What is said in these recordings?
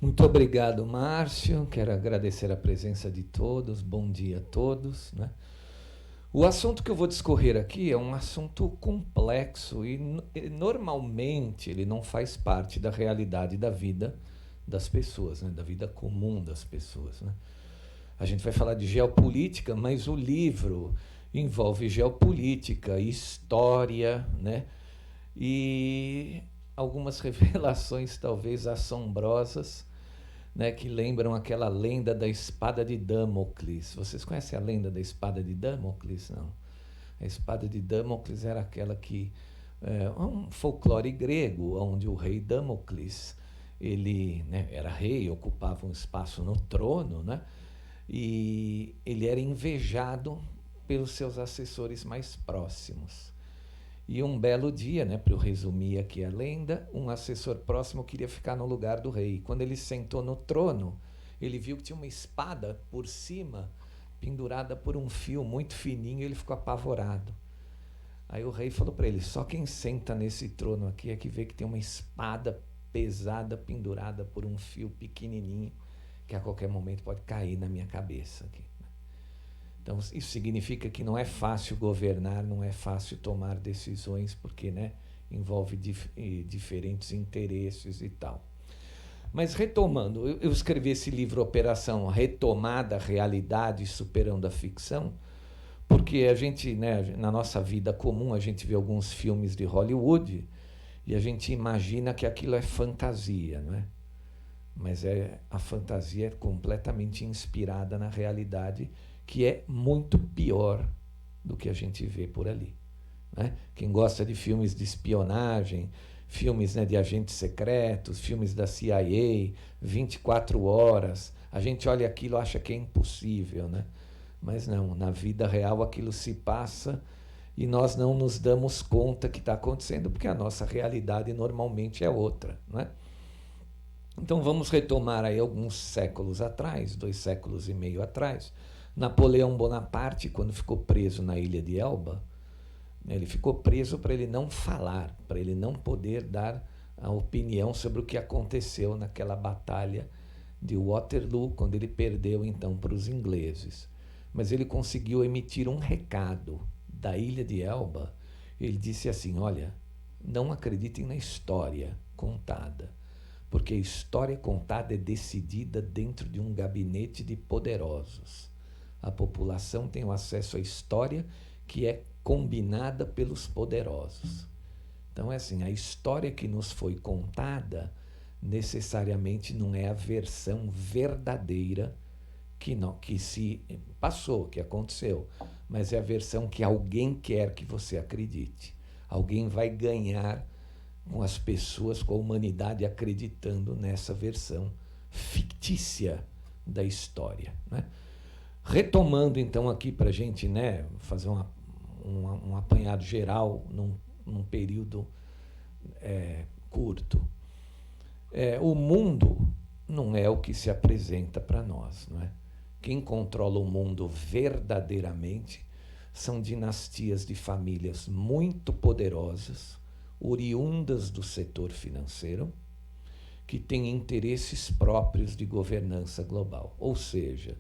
Muito obrigado, Márcio. Quero agradecer a presença de todos. Bom dia a todos, né? O assunto que eu vou discorrer aqui é um assunto complexo e normalmente ele não faz parte da realidade da vida das pessoas, né? Da vida comum das pessoas, né? A gente vai falar de geopolítica, mas o livro envolve geopolítica, história, né? E algumas revelações talvez assombrosas, né, que lembram aquela lenda da espada de Damocles. Vocês conhecem a lenda da espada de Damocles? Não. A espada de Damocles era aquela que é um folclore grego, onde o rei Damocles ele, né, era rei, ocupava um espaço no trono, né, e ele era invejado pelos seus assessores mais próximos. E um belo dia, né, para eu resumir aqui a lenda, um assessor próximo queria ficar no lugar do rei. Quando ele sentou no trono, ele viu que tinha uma espada por cima, pendurada por um fio muito fininho, e ele ficou apavorado. Aí o rei falou para ele: só quem senta nesse trono aqui é que vê que tem uma espada pesada pendurada por um fio pequenininho, que a qualquer momento pode cair na minha cabeça aqui. Então, isso significa que não é fácil governar, não é fácil tomar decisões, porque, né, envolve diferentes interesses e tal. Mas retomando, eu escrevi esse livro Operação Retomada, Realidade Superando a Ficção, porque a gente, né, na nossa vida comum, a gente vê alguns filmes de Hollywood e a gente imagina que aquilo é fantasia, não é? Mas a fantasia é completamente inspirada na realidade, que é muito pior do que a gente vê por ali, né? Quem gosta de filmes de espionagem, filmes, né, de agentes secretos, filmes da CIA, 24 horas, a gente olha aquilo e acha que é impossível, né? Mas não, na vida real aquilo se passa e nós não nos damos conta que está acontecendo, porque a nossa realidade normalmente é outra, né? Então vamos retomar aí alguns séculos atrás, 2 séculos e meio atrás. Napoleão Bonaparte, quando ficou preso na ilha de Elba, ele ficou preso para ele não falar, para ele não poder dar a opinião sobre o que aconteceu naquela batalha de Waterloo, quando ele perdeu então para os ingleses. Mas ele conseguiu emitir um recado da ilha de Elba. Ele disse assim: olha, não acreditem na história contada, porque a história contada é decidida dentro de um gabinete de poderosos. A população tem o acesso à história que é combinada pelos poderosos. Então é assim, a história que nos foi contada necessariamente não é a versão verdadeira que se passou, que aconteceu, mas é a versão que alguém quer que você acredite. Alguém vai ganhar com as pessoas, com a humanidade acreditando nessa versão fictícia da história, né? Retomando então aqui para a gente, né, fazer um apanhado geral num período curto. O mundo não é o que se apresenta para nós, não é? Quem controla o mundo verdadeiramente são dinastias de famílias muito poderosas, oriundas do setor financeiro, que têm interesses próprios de governança global. Ou seja,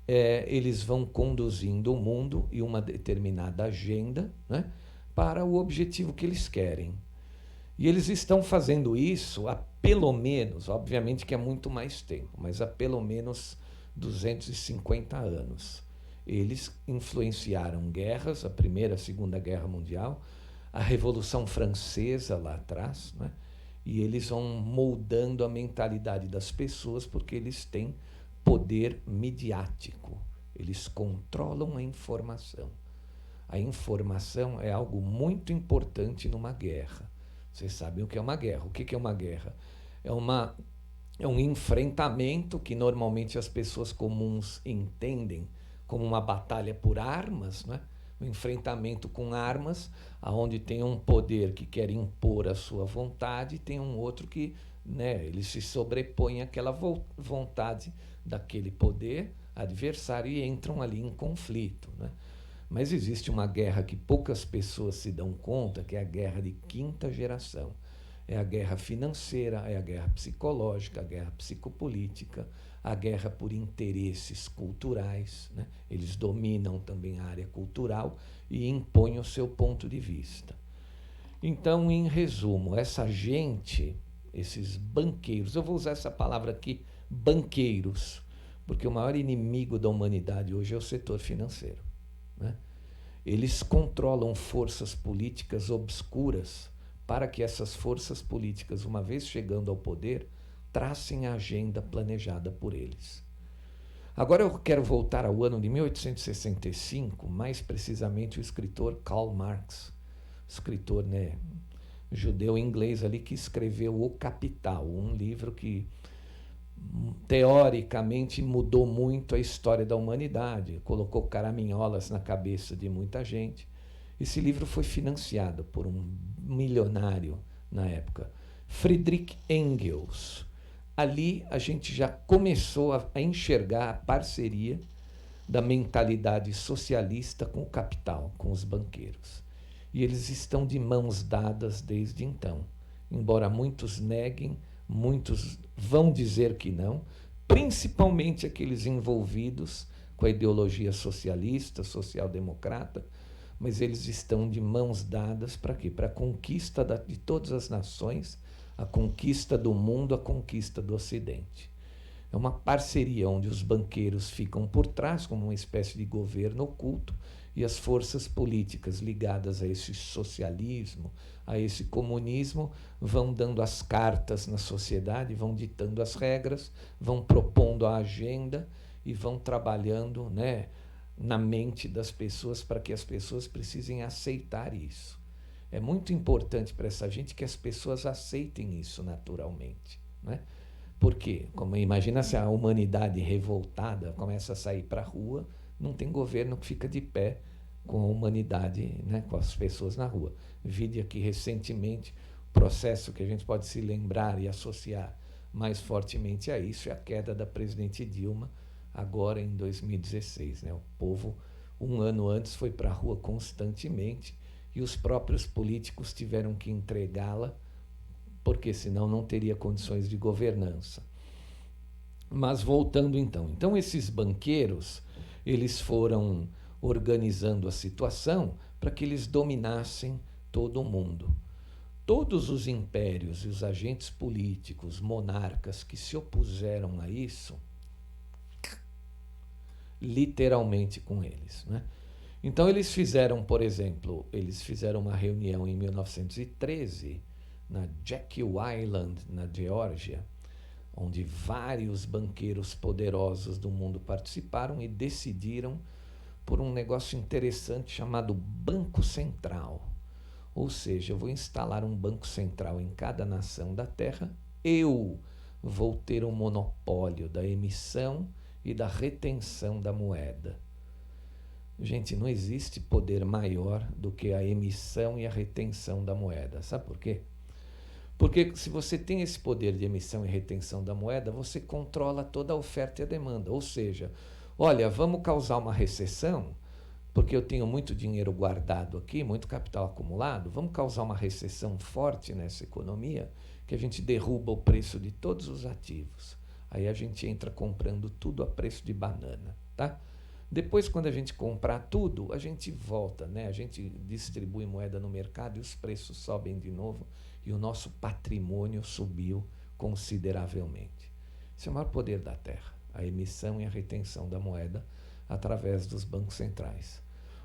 eles vão conduzindo o mundo e uma determinada agenda, né, para o objetivo que eles querem. E eles estão fazendo isso há pelo menos, obviamente que é muito mais tempo, mas há pelo menos 250 anos. Eles influenciaram guerras, a Primeira, a Segunda Guerra Mundial, a Revolução Francesa lá atrás, né? E eles vão moldando a mentalidade das pessoas porque eles têm poder midiático. Eles controlam a informação. A informação é algo muito importante numa guerra. Vocês sabem o que é uma guerra. O que é uma guerra? É um enfrentamento que normalmente as pessoas comuns entendem como uma batalha por armas, né? Um enfrentamento com armas, onde tem um poder que quer impor a sua vontade e tem um outro que, né, ele se sobrepõe àquela vontade daquele poder adversário e entram ali em conflito, né? Mas existe uma guerra que poucas pessoas se dão conta, que é a guerra de quinta geração. É a guerra financeira, é a guerra psicológica, a guerra psicopolítica, a guerra por interesses culturais, né? Eles dominam também a área cultural e impõem o seu ponto de vista. Então, em resumo, essa gente, esses banqueiros, eu vou usar essa palavra aqui, banqueiros, porque o maior inimigo da humanidade hoje é o setor financeiro, né? Eles controlam forças políticas obscuras para que essas forças políticas, uma vez chegando ao poder, tracem a agenda planejada por eles. Agora eu quero voltar ao ano de 1865, mais precisamente o escritor Karl Marx, escritor, né, judeu inglês ali, que escreveu O Capital, um livro que teoricamente mudou muito a história da humanidade, colocou caraminholas na cabeça de muita gente. Esse livro foi financiado por um milionário na época, Friedrich Engels. Ali a gente já começou a enxergar a parceria da mentalidade socialista com o capital, com os banqueiros. E eles estão de mãos dadas desde então. Embora muitos neguem, muitos vão dizer que não, principalmente aqueles envolvidos com a ideologia socialista, social-democrata, mas eles estão de mãos dadas para quê? Para a conquista de todas as nações, a conquista do mundo, a conquista do Ocidente. É uma parceria onde os banqueiros ficam por trás, como uma espécie de governo oculto, e as forças políticas ligadas a esse socialismo, a esse comunismo, vão dando as cartas na sociedade, vão ditando as regras, vão propondo a agenda e vão trabalhando, né, na mente das pessoas para que as pessoas precisem aceitar isso. É muito importante para essa gente que as pessoas aceitem isso naturalmente, né? Porque, como imagina se a humanidade revoltada começa a sair para a rua, não tem governo que fica de pé com a humanidade, né, com as pessoas na rua. Vide aqui recentemente o processo que a gente pode se lembrar e associar mais fortemente a isso, é a queda da presidente Dilma, agora em 2016. Né? O povo, um ano antes, foi para a rua constantemente e os próprios políticos tiveram que entregá-la, porque senão não teria condições de governança. Mas voltando então esses banqueiros, eles foram organizando a situação para que eles dominassem todo o mundo. Todos os impérios e os agentes políticos, monarcas que se opuseram a isso, literalmente com eles, né? Então eles fizeram, por exemplo, uma reunião em 1913 na Jekyll Island, na Geórgia, onde vários banqueiros poderosos do mundo participaram e decidiram por um negócio interessante chamado Banco Central. Ou seja, eu vou instalar um banco central em cada nação da Terra, eu vou ter um monopólio da emissão e da retenção da moeda. Gente, não existe poder maior do que a emissão e a retenção da moeda. Sabe por quê? Porque se você tem esse poder de emissão e retenção da moeda, você controla toda a oferta e a demanda. Ou seja, olha, vamos causar uma recessão, porque eu tenho muito dinheiro guardado aqui, muito capital acumulado, vamos causar uma recessão forte nessa economia, que a gente derruba o preço de todos os ativos. Aí a gente entra comprando tudo a preço de banana, tá? Depois, quando a gente comprar tudo, a gente volta, né? A gente distribui moeda no mercado e os preços sobem de novo e o nosso patrimônio subiu consideravelmente. Esse é o maior poder da Terra, a emissão e a retenção da moeda através dos bancos centrais.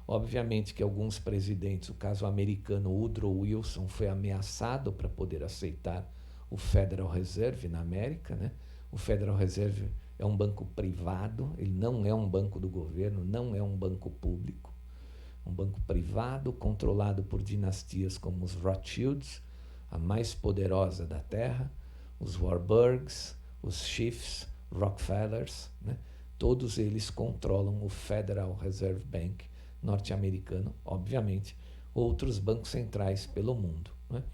Obviamente que alguns presidentes, o caso americano Woodrow Wilson, foi ameaçado para poder aceitar o Federal Reserve na América, né? O Federal Reserve é um banco privado, ele não é um banco do governo, não é um banco público. Um banco privado controlado por dinastias como os Rothschilds, a mais poderosa da Terra, os Warburgs, os Schiffs, Rockefellers, né? Todos eles controlam o Federal Reserve Bank norte-americano, obviamente, outros bancos centrais pelo mundo, né?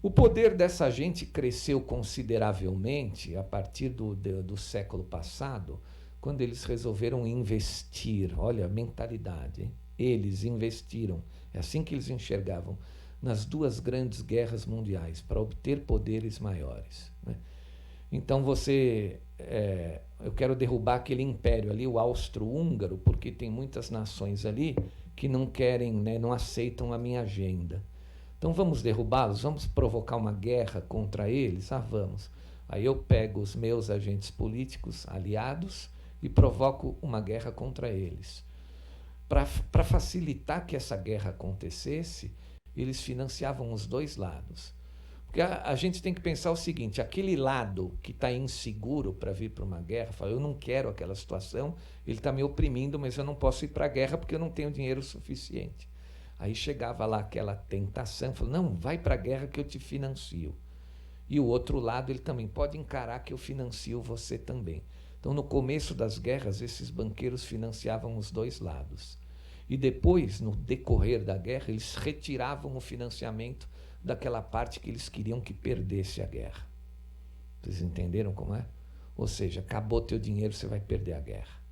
O poder dessa gente cresceu consideravelmente a partir do século passado, quando eles resolveram investir. Olha a mentalidade, hein? Eles investiram, é assim que eles enxergavam, nas duas grandes guerras mundiais, para obter poderes maiores, né? Então eu quero derrubar aquele império ali, o austro-húngaro, porque tem muitas nações ali que não querem, né, não aceitam a minha agenda. Então vamos derrubá-los, vamos provocar uma guerra contra eles? Ah, vamos. Aí eu pego os meus agentes políticos aliados e provoco uma guerra contra eles. Para facilitar que essa guerra acontecesse, eles financiavam os dois lados. Porque a gente tem que pensar o seguinte, aquele lado que está inseguro para vir para uma guerra, fala, eu não quero aquela situação, ele está me oprimindo, mas eu não posso ir para a guerra porque eu não tenho dinheiro suficiente. Aí chegava lá aquela tentação, falou, não, vai para a guerra que eu te financio. E o outro lado, ele também pode encarar que eu financio você também. Então, no começo das guerras, esses banqueiros financiavam os dois lados. E depois, no decorrer da guerra, eles retiravam o financiamento daquela parte que eles queriam que perdesse a guerra. Vocês entenderam como é? Ou seja, acabou teu dinheiro, você vai perder a guerra.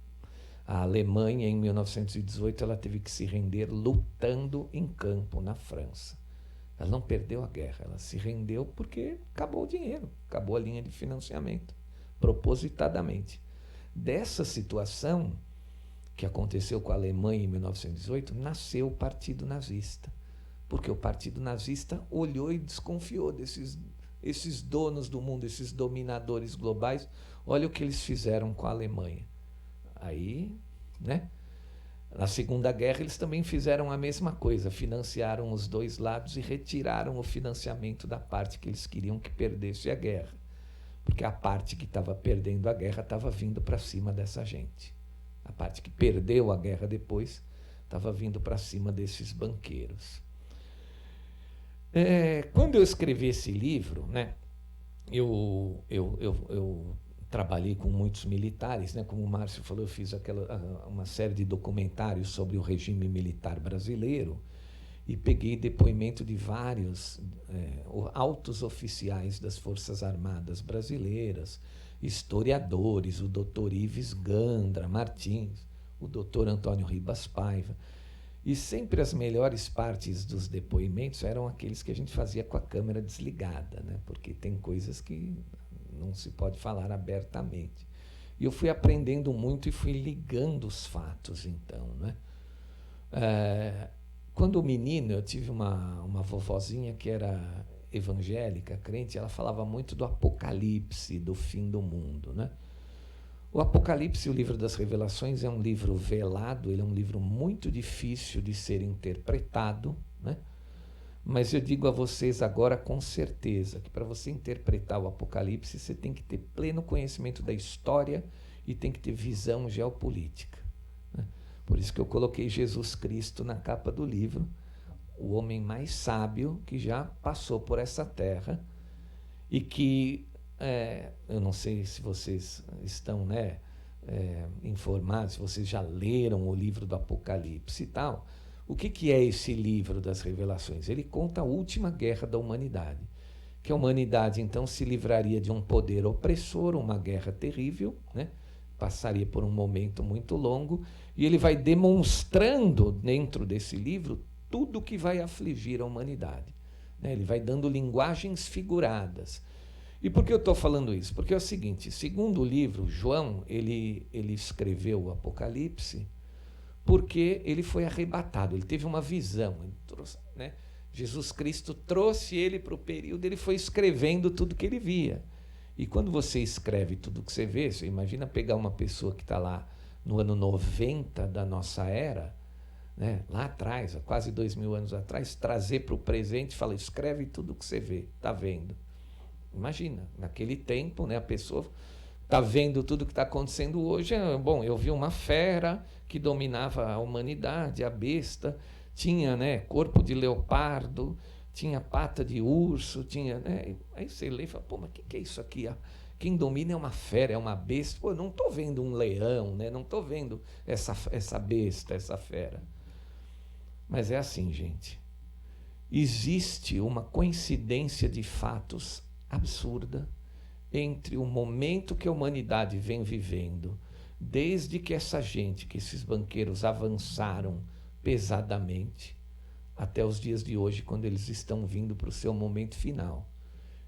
A Alemanha, em 1918, ela teve que se render lutando em campo na França. Ela não perdeu a guerra, ela se rendeu porque acabou o dinheiro, acabou a linha de financiamento, propositadamente. Dessa situação que aconteceu com a Alemanha em 1918, nasceu o Partido Nazista. Porque o Partido Nazista olhou e desconfiou esses donos do mundo, esses dominadores globais. Olha o que eles fizeram com a Alemanha. Aí, né? Na Segunda Guerra, eles também fizeram a mesma coisa, financiaram os dois lados e retiraram o financiamento da parte que eles queriam que perdesse a guerra. Porque a parte que estava perdendo a guerra estava vindo para cima dessa gente. A parte que perdeu a guerra depois estava vindo para cima desses banqueiros. Quando eu escrevi esse livro, né, eu trabalhei com muitos militares, né, como o Márcio falou, eu fiz uma série de documentários sobre o regime militar brasileiro e peguei depoimento de vários altos oficiais das Forças Armadas brasileiras, historiadores, o doutor Ives Gandra Martins, o doutor Antônio Ribas Paiva. E sempre as melhores partes dos depoimentos eram aqueles que a gente fazia com a câmera desligada, né? Porque tem coisas que não se pode falar abertamente. E eu fui aprendendo muito e fui ligando os fatos, então, né? Quando menino, eu tive uma vovozinha que era evangélica, crente, ela falava muito do apocalipse, do fim do mundo, né? O Apocalipse, o livro das Revelações, é um livro velado, ele é um livro muito difícil de ser interpretado, né? Mas eu digo a vocês agora com certeza que para você interpretar o Apocalipse, você tem que ter pleno conhecimento da história e tem que ter visão geopolítica, né? Por isso que eu coloquei Jesus Cristo na capa do livro, o homem mais sábio que já passou por essa terra e que... eu não sei se vocês estão, né, informados, se vocês já leram o livro do Apocalipse e tal. O que é esse livro das Revelações? Ele conta a última guerra da humanidade, que a humanidade então se livraria de um poder opressor, uma guerra terrível, né? Passaria por um momento muito longo, e ele vai demonstrando dentro desse livro tudo o que vai afligir a humanidade, né? Ele vai dando linguagens figuradas. E por que eu estou falando isso? Porque é o seguinte, segundo o livro, João, ele escreveu o Apocalipse porque ele foi arrebatado, ele teve uma visão, ele trouxe, né? Jesus Cristo trouxe ele para o período, ele foi escrevendo tudo que ele via. E quando você escreve tudo que você vê, você imagina pegar uma pessoa que está lá no ano 90 da nossa era, né? Lá atrás, há quase 2000 anos atrás, trazer para o presente e falar, escreve tudo que você vê, está vendo. Imagina, naquele tempo, né, a pessoa está vendo tudo que está acontecendo hoje. Bom, eu vi uma fera que dominava a humanidade, a besta, tinha, né, corpo de leopardo, tinha pata de urso, tinha, né, aí você lê e fala, pô, mas o que é isso aqui? Quem domina é uma fera, é uma besta. Pô, não estou vendo um leão, né, não estou vendo essa besta, essa fera. Mas é assim, gente. Existe uma coincidência de fatos absurda entre o momento que a humanidade vem vivendo, desde que essa gente, que esses banqueiros avançaram pesadamente, até os dias de hoje, quando eles estão vindo para o seu momento final.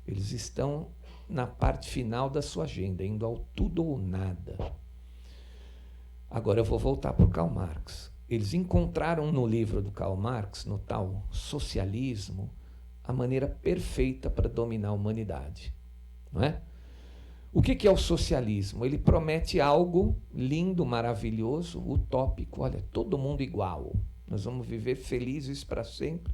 Eles estão na parte final da sua agenda, indo ao tudo ou nada. Agora eu vou voltar para o Karl Marx. Eles encontraram no livro do Karl Marx, no tal socialismo, a maneira perfeita para dominar a humanidade. Não é? O que é o socialismo? Ele promete algo lindo, maravilhoso, utópico. Olha, todo mundo igual. Nós vamos viver felizes para sempre.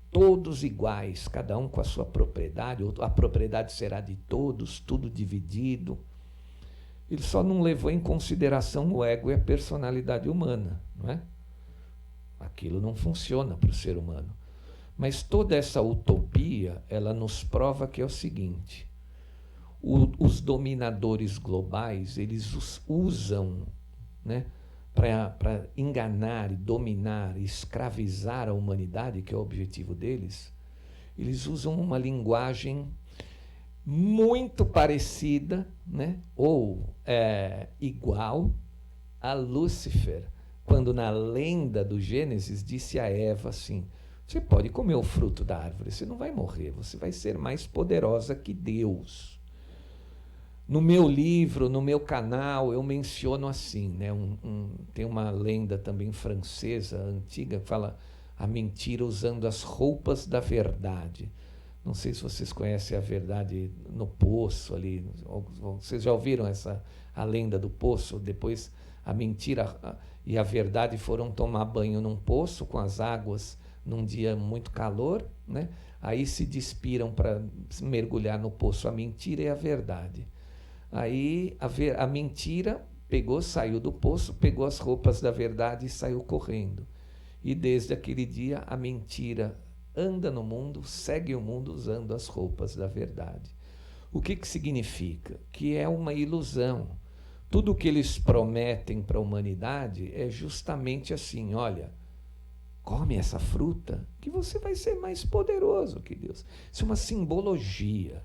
Todos iguais, cada um com a sua propriedade. A propriedade será de todos, tudo dividido. Ele só não levou em consideração o ego e a personalidade humana, não é? Aquilo não funciona para o ser humano. Mas toda essa utopia, ela nos prova que é o seguinte: os dominadores globais, eles os usam, né, para enganar, dominar, escravizar a humanidade, que é o objetivo deles. Eles usam uma linguagem muito parecida, né, ou igual a Lúcifer, quando na lenda do Gênesis disse a Eva assim: você pode comer o fruto da árvore, você não vai morrer, você vai ser mais poderosa que Deus. No meu livro, no meu canal, eu menciono assim, né, tem uma lenda também francesa, antiga, que fala a mentira usando as roupas da verdade. Não sei se vocês conhecem a verdade no poço ali. Vocês já ouviram a lenda do poço? Depois a mentira e a verdade foram tomar banho num poço com as águas num dia muito calor, né? Aí se despiram para mergulhar no poço a mentira e a verdade. Aí a mentira saiu do poço, pegou as roupas da verdade e saiu correndo. E desde aquele dia a mentira anda no mundo, segue o mundo usando as roupas da verdade. O que significa? Que é uma ilusão. Tudo o que eles prometem para a humanidade é justamente assim: olha, come essa fruta que você vai ser mais poderoso que Deus. Isso é uma simbologia.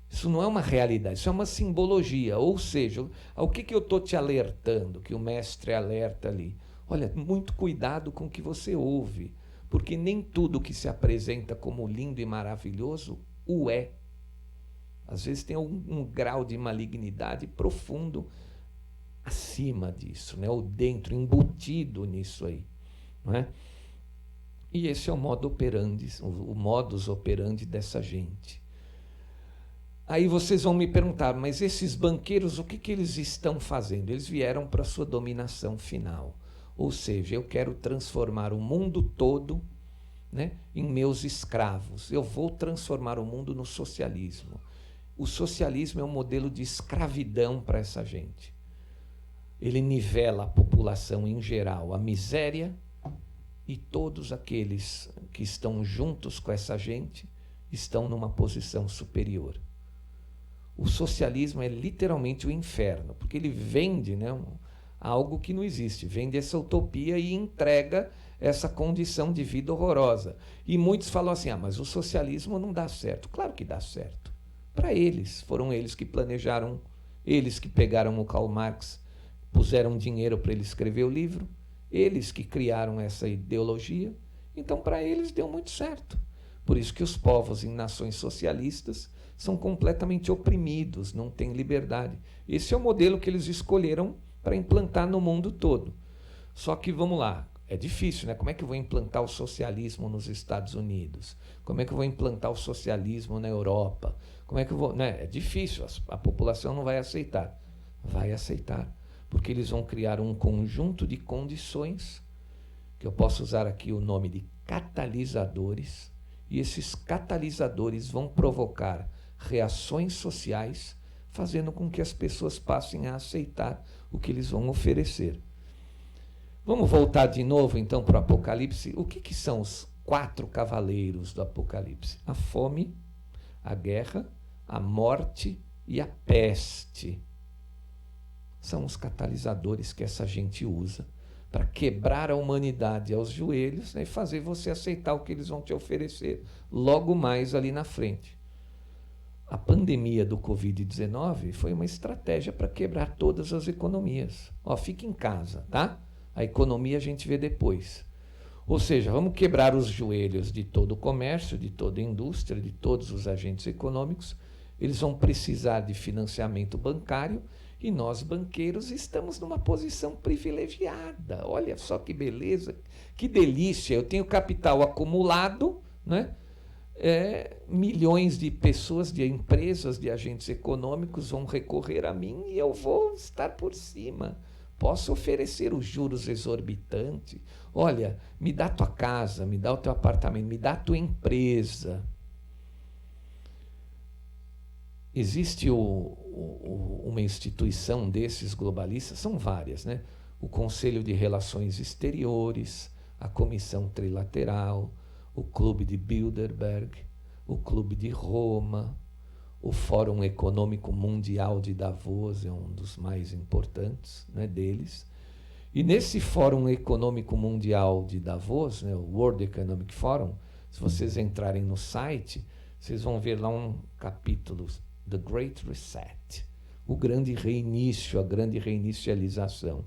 Isso não é uma realidade, isso é uma simbologia. Ou seja, ao que eu estou te alertando, que o mestre alerta ali? Olha, muito cuidado com o que você ouve, porque nem tudo que se apresenta como lindo e maravilhoso o é. Às vezes tem um grau de malignidade profundo acima disso, né? Ou dentro, embutido nisso aí, não é? E esse é o modus operandi dessa gente. Aí vocês vão me perguntar, mas esses banqueiros, o que eles estão fazendo? Eles vieram para a sua dominação final. Ou seja, eu quero transformar o mundo todo, né, em meus escravos. Eu vou transformar o mundo no socialismo. O socialismo é um modelo de escravidão para essa gente. Ele nivela a população em geral, a miséria, e todos aqueles que estão juntos com essa gente estão numa posição superior. O socialismo é literalmente o inferno, porque ele vende, né, algo que não existe, vende essa utopia e entrega essa condição de vida horrorosa. E muitos falam assim: mas o socialismo não dá certo. Claro que dá certo. Para eles, foram eles que planejaram, eles que pegaram o Karl Marx, puseram dinheiro para ele escrever o livro, eles que criaram essa ideologia. Então, para eles deu muito certo. Por isso que os povos em nações socialistas são completamente oprimidos, não têm liberdade. Esse é o modelo que eles escolheram para implantar no mundo todo. Só que, vamos lá, é difícil, né? Como é que eu vou implantar o socialismo nos Estados Unidos? Como é que eu vou implantar o socialismo na Europa? Como é que eu vou, né? É difícil, a população não vai aceitar. Vai aceitar, porque eles vão criar um conjunto de condições, que eu posso usar aqui o nome de catalisadores, e esses catalisadores vão provocar reações sociais, fazendo com que as pessoas passem a aceitar o que eles vão oferecer. Vamos voltar de novo, então, para o Apocalipse. O que são os 4 cavaleiros do Apocalipse? A fome, a guerra, a morte e a peste. São os catalisadores que essa gente usa para quebrar a humanidade aos joelhos, né, e fazer você aceitar o que eles vão te oferecer logo mais ali na frente. A pandemia do Covid-19 foi uma estratégia para quebrar todas as economias. Fique em casa, tá? A economia a gente vê depois. Ou seja, vamos quebrar os joelhos de todo o comércio, de toda a indústria, de todos os agentes econômicos. Eles vão precisar de financiamento bancário e nós, banqueiros, estamos numa posição privilegiada. Olha só que beleza, que delícia. Eu tenho capital acumulado, né? Milhões de pessoas, de empresas, de agentes econômicos vão recorrer a mim e eu vou estar por cima. Posso oferecer os juros exorbitantes. Olha, me dá tua casa, me dá o teu apartamento, me dá a tua empresa. Existe uma instituição desses globalistas, são várias, né? O Conselho de Relações Exteriores, a Comissão Trilateral, o Clube de Bilderberg, o Clube de Roma, o Fórum Econômico Mundial de Davos, é um dos mais importantes, né, deles. E nesse Fórum Econômico Mundial de Davos, né, o World Economic Forum, se vocês entrarem no site, vocês vão ver lá um capítulo, The Great Reset, o grande reinício, a grande reinicialização,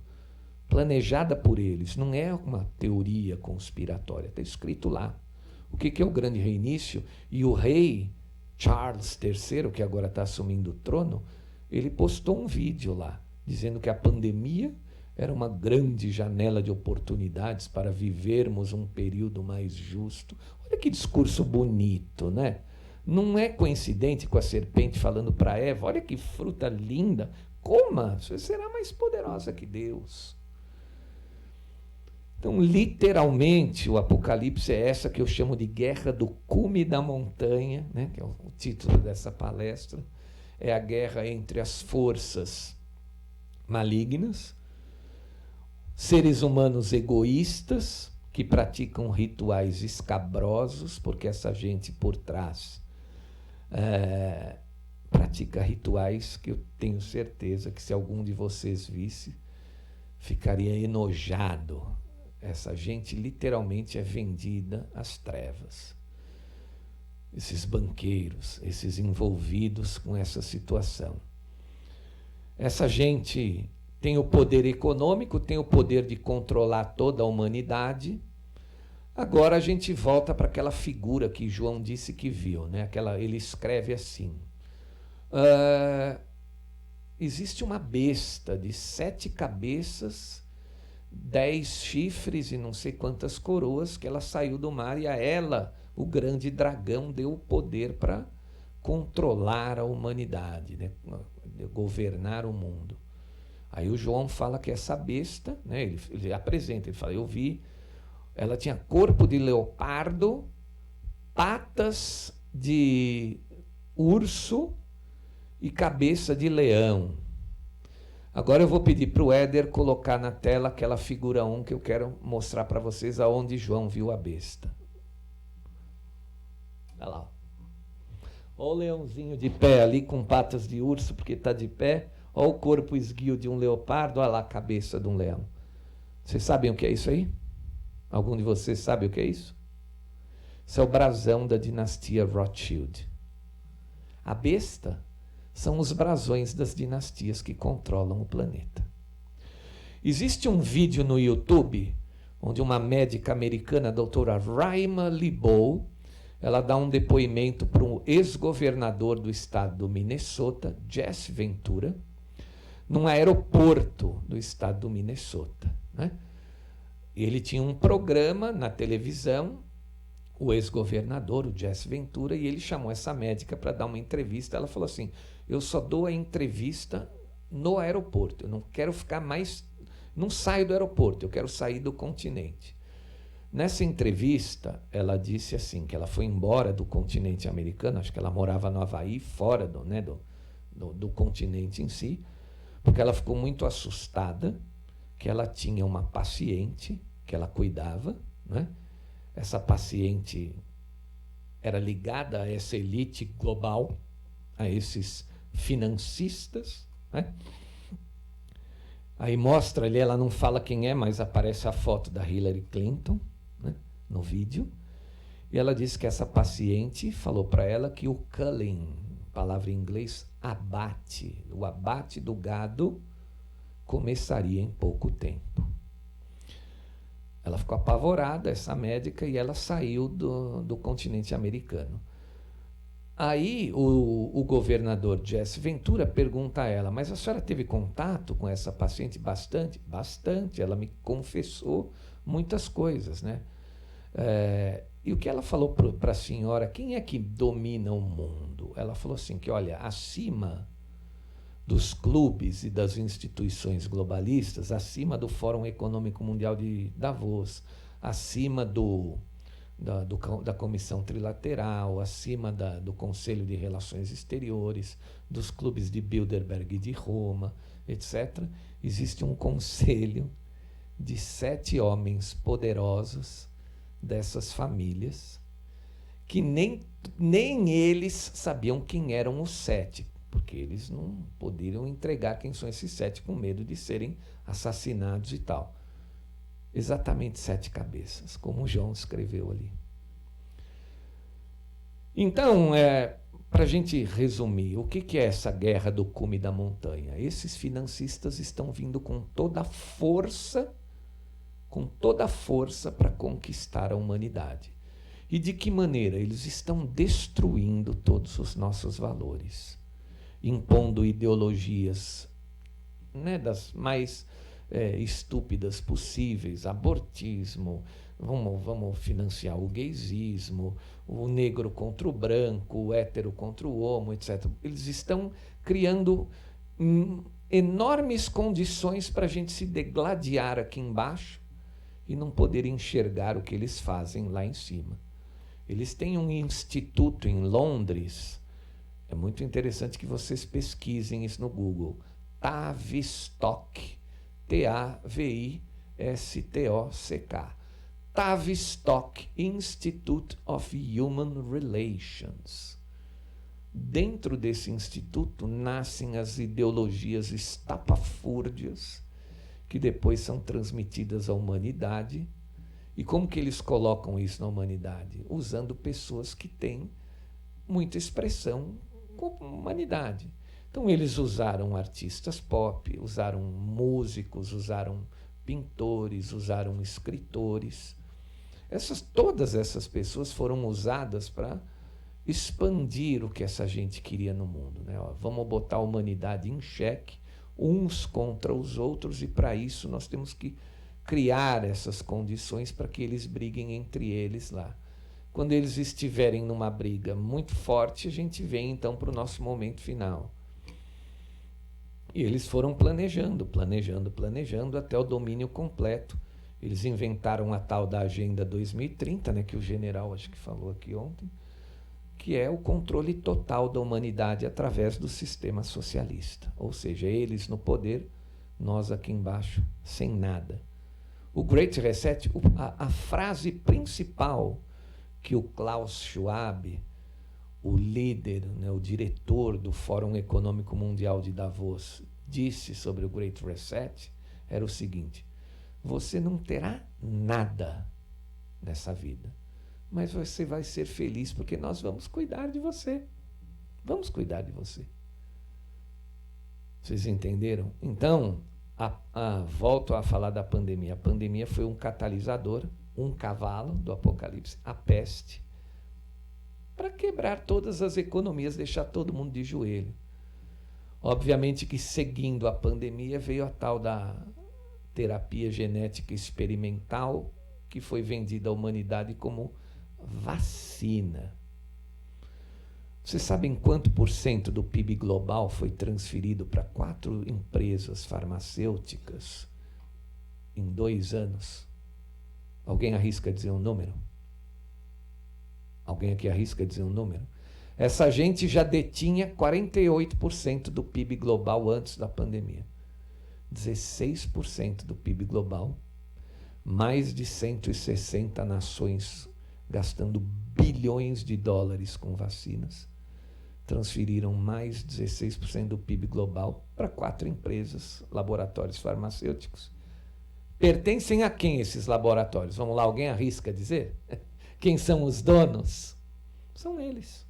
planejada por eles, não é uma teoria conspiratória, está escrito lá. O que é o grande reinício? E o rei Charles III, que agora está assumindo o trono, ele postou um vídeo lá, dizendo que a pandemia era uma grande janela de oportunidades para vivermos um período mais justo. Olha que discurso bonito, né? Não é coincidente com a serpente falando para Eva, olha que fruta linda, coma, você será mais poderosa que Deus. Então, literalmente, o Apocalipse é essa que eu chamo de guerra do cume da montanha, né? Que é o título dessa palestra. É a guerra entre as forças malignas, seres humanos egoístas que praticam rituais escabrosos, porque essa gente por trás pratica rituais que eu tenho certeza que se algum de vocês visse, ficaria enojado. Essa gente literalmente é vendida às trevas. Esses banqueiros, esses envolvidos com essa situação. Essa gente tem o poder econômico, tem o poder de controlar toda a humanidade. Agora a gente volta para aquela figura que João disse que viu, né? Ele escreve assim: existe uma besta de 7 cabeças, 10 chifres e não sei quantas coroas, que ela saiu do mar e a ela, o grande dragão, deu o poder para controlar a humanidade, né? Governar o mundo. Aí o João fala que essa besta, né? Ele apresenta, ele fala, eu vi, ela tinha corpo de leopardo, patas de urso e cabeça de leão. Agora eu vou pedir para o Éder colocar na tela aquela figura 1 que eu quero mostrar para vocês aonde João viu a besta. Olha lá. Olha o leãozinho de pé ali com patas de urso porque está de pé. Olha o corpo esguio de um leopardo. Olha lá a cabeça de um leão. Vocês sabem o que é isso aí? Algum de vocês sabe o que é isso? Isso é o brasão da dinastia Rothschild. A besta são os brasões das dinastias que controlam o planeta. Existe um vídeo no YouTube onde uma médica americana, a doutora Raima Libow, ela dá um depoimento para um ex-governador do estado do Minnesota, Jesse Ventura, num aeroporto do estado do Minnesota, né? Ele tinha um programa na televisão, o ex-governador, o Jesse Ventura, e ele chamou essa médica para dar uma entrevista. Ela falou assim, eu só dou a entrevista no aeroporto, eu não quero ficar mais, não saio do aeroporto, eu quero sair do continente. Nessa entrevista, ela disse assim, que ela foi embora do continente americano, acho que ela morava no Havaí, fora do continente em si, porque ela ficou muito assustada que ela tinha uma paciente que ela cuidava, né? Essa paciente era ligada a essa elite global, a esses financistas, né? Aí mostra ali, ela não fala quem é, mas aparece a foto da Hillary Clinton, né, no vídeo. E ela disse que essa paciente falou para ela que o culling, palavra em inglês, abate, o abate do gado começaria em pouco tempo. Ela ficou apavorada, essa médica, e ela saiu do continente americano. Aí o governador Jesse Ventura pergunta a ela, mas a senhora teve contato com essa paciente? Bastante? Bastante, ela me confessou muitas coisas, né? E o que ela falou para a senhora, quem é que domina o mundo? Ela falou assim, que olha, acima dos clubes e das instituições globalistas, acima do Fórum Econômico Mundial de Davos, acima da Comissão Trilateral, acima do Conselho de Relações Exteriores, dos clubes de Bilderberg e de Roma, etc., existe um conselho de 7 homens poderosos dessas famílias, que nem eles sabiam quem eram os 7, porque eles não poderiam entregar quem são esses 7 com medo de serem assassinados e tal. Exatamente 7 cabeças, como João escreveu ali. Então, para a gente resumir, o que é essa guerra do cume da montanha? Esses financistas estão vindo com toda a força para conquistar a humanidade. E de que maneira? Eles estão destruindo todos os nossos valores, impondo ideologias, né, das mais estúpidas possíveis, abortismo, vamos financiar o gaysismo, o negro contra o branco, o hétero contra o homo, etc. Eles estão criando enormes condições para a gente se degladiar aqui embaixo e não poder enxergar o que eles fazem lá em cima. Eles têm um instituto em Londres, é muito interessante que vocês pesquisem isso no Google, Tavistock, Tavistock, Tavistock Institute of Human Relations. Dentro desse instituto nascem as ideologias estapafúrdias que depois são transmitidas à humanidade. E como que eles colocam isso na humanidade? Usando pessoas que têm muita expressão com a humanidade. Então eles usaram artistas pop, usaram músicos, usaram pintores, usaram escritores. Todas essas pessoas foram usadas para expandir o que essa gente queria no mundo, né? Vamos botar a humanidade em xeque, uns contra os outros, e para isso nós temos que criar essas condições para que eles briguem entre eles lá. Quando eles estiverem numa briga muito forte, a gente vem então para o nosso momento final. E eles foram planejando até o domínio completo. Eles inventaram a tal da Agenda 2030, né, que o general acho que falou aqui ontem, que é o controle total da humanidade através do sistema socialista. Ou seja, eles no poder, nós aqui embaixo sem nada. O Great Reset, a frase principal que o Klaus Schwab, o líder, né, o diretor do Fórum Econômico Mundial de Davos, disse sobre o Great Reset, era o seguinte: você não terá nada nessa vida, mas você vai ser feliz porque nós vamos cuidar de você. Vamos cuidar de você. Vocês entenderam? Então, volto a falar da pandemia. A pandemia foi um catalisador, um cavalo do Apocalipse, a peste, para quebrar todas as economias, deixar todo mundo de joelho. Obviamente que seguindo a pandemia veio a tal da terapia genética experimental, que foi vendida à humanidade como vacina. Vocês sabem quanto % do PIB global foi transferido para 4 empresas farmacêuticas em 2 anos? Alguém arrisca dizer um número? Alguém aqui arrisca dizer um número? Essa gente já detinha 48% do PIB global antes da pandemia. 16% do PIB global, mais de 160 nações gastando bilhões de dólares com vacinas, transferiram mais 16% do PIB global para 4 empresas, laboratórios farmacêuticos. Pertencem a quem esses laboratórios? Vamos lá, alguém arrisca dizer? Quem são os donos? São eles.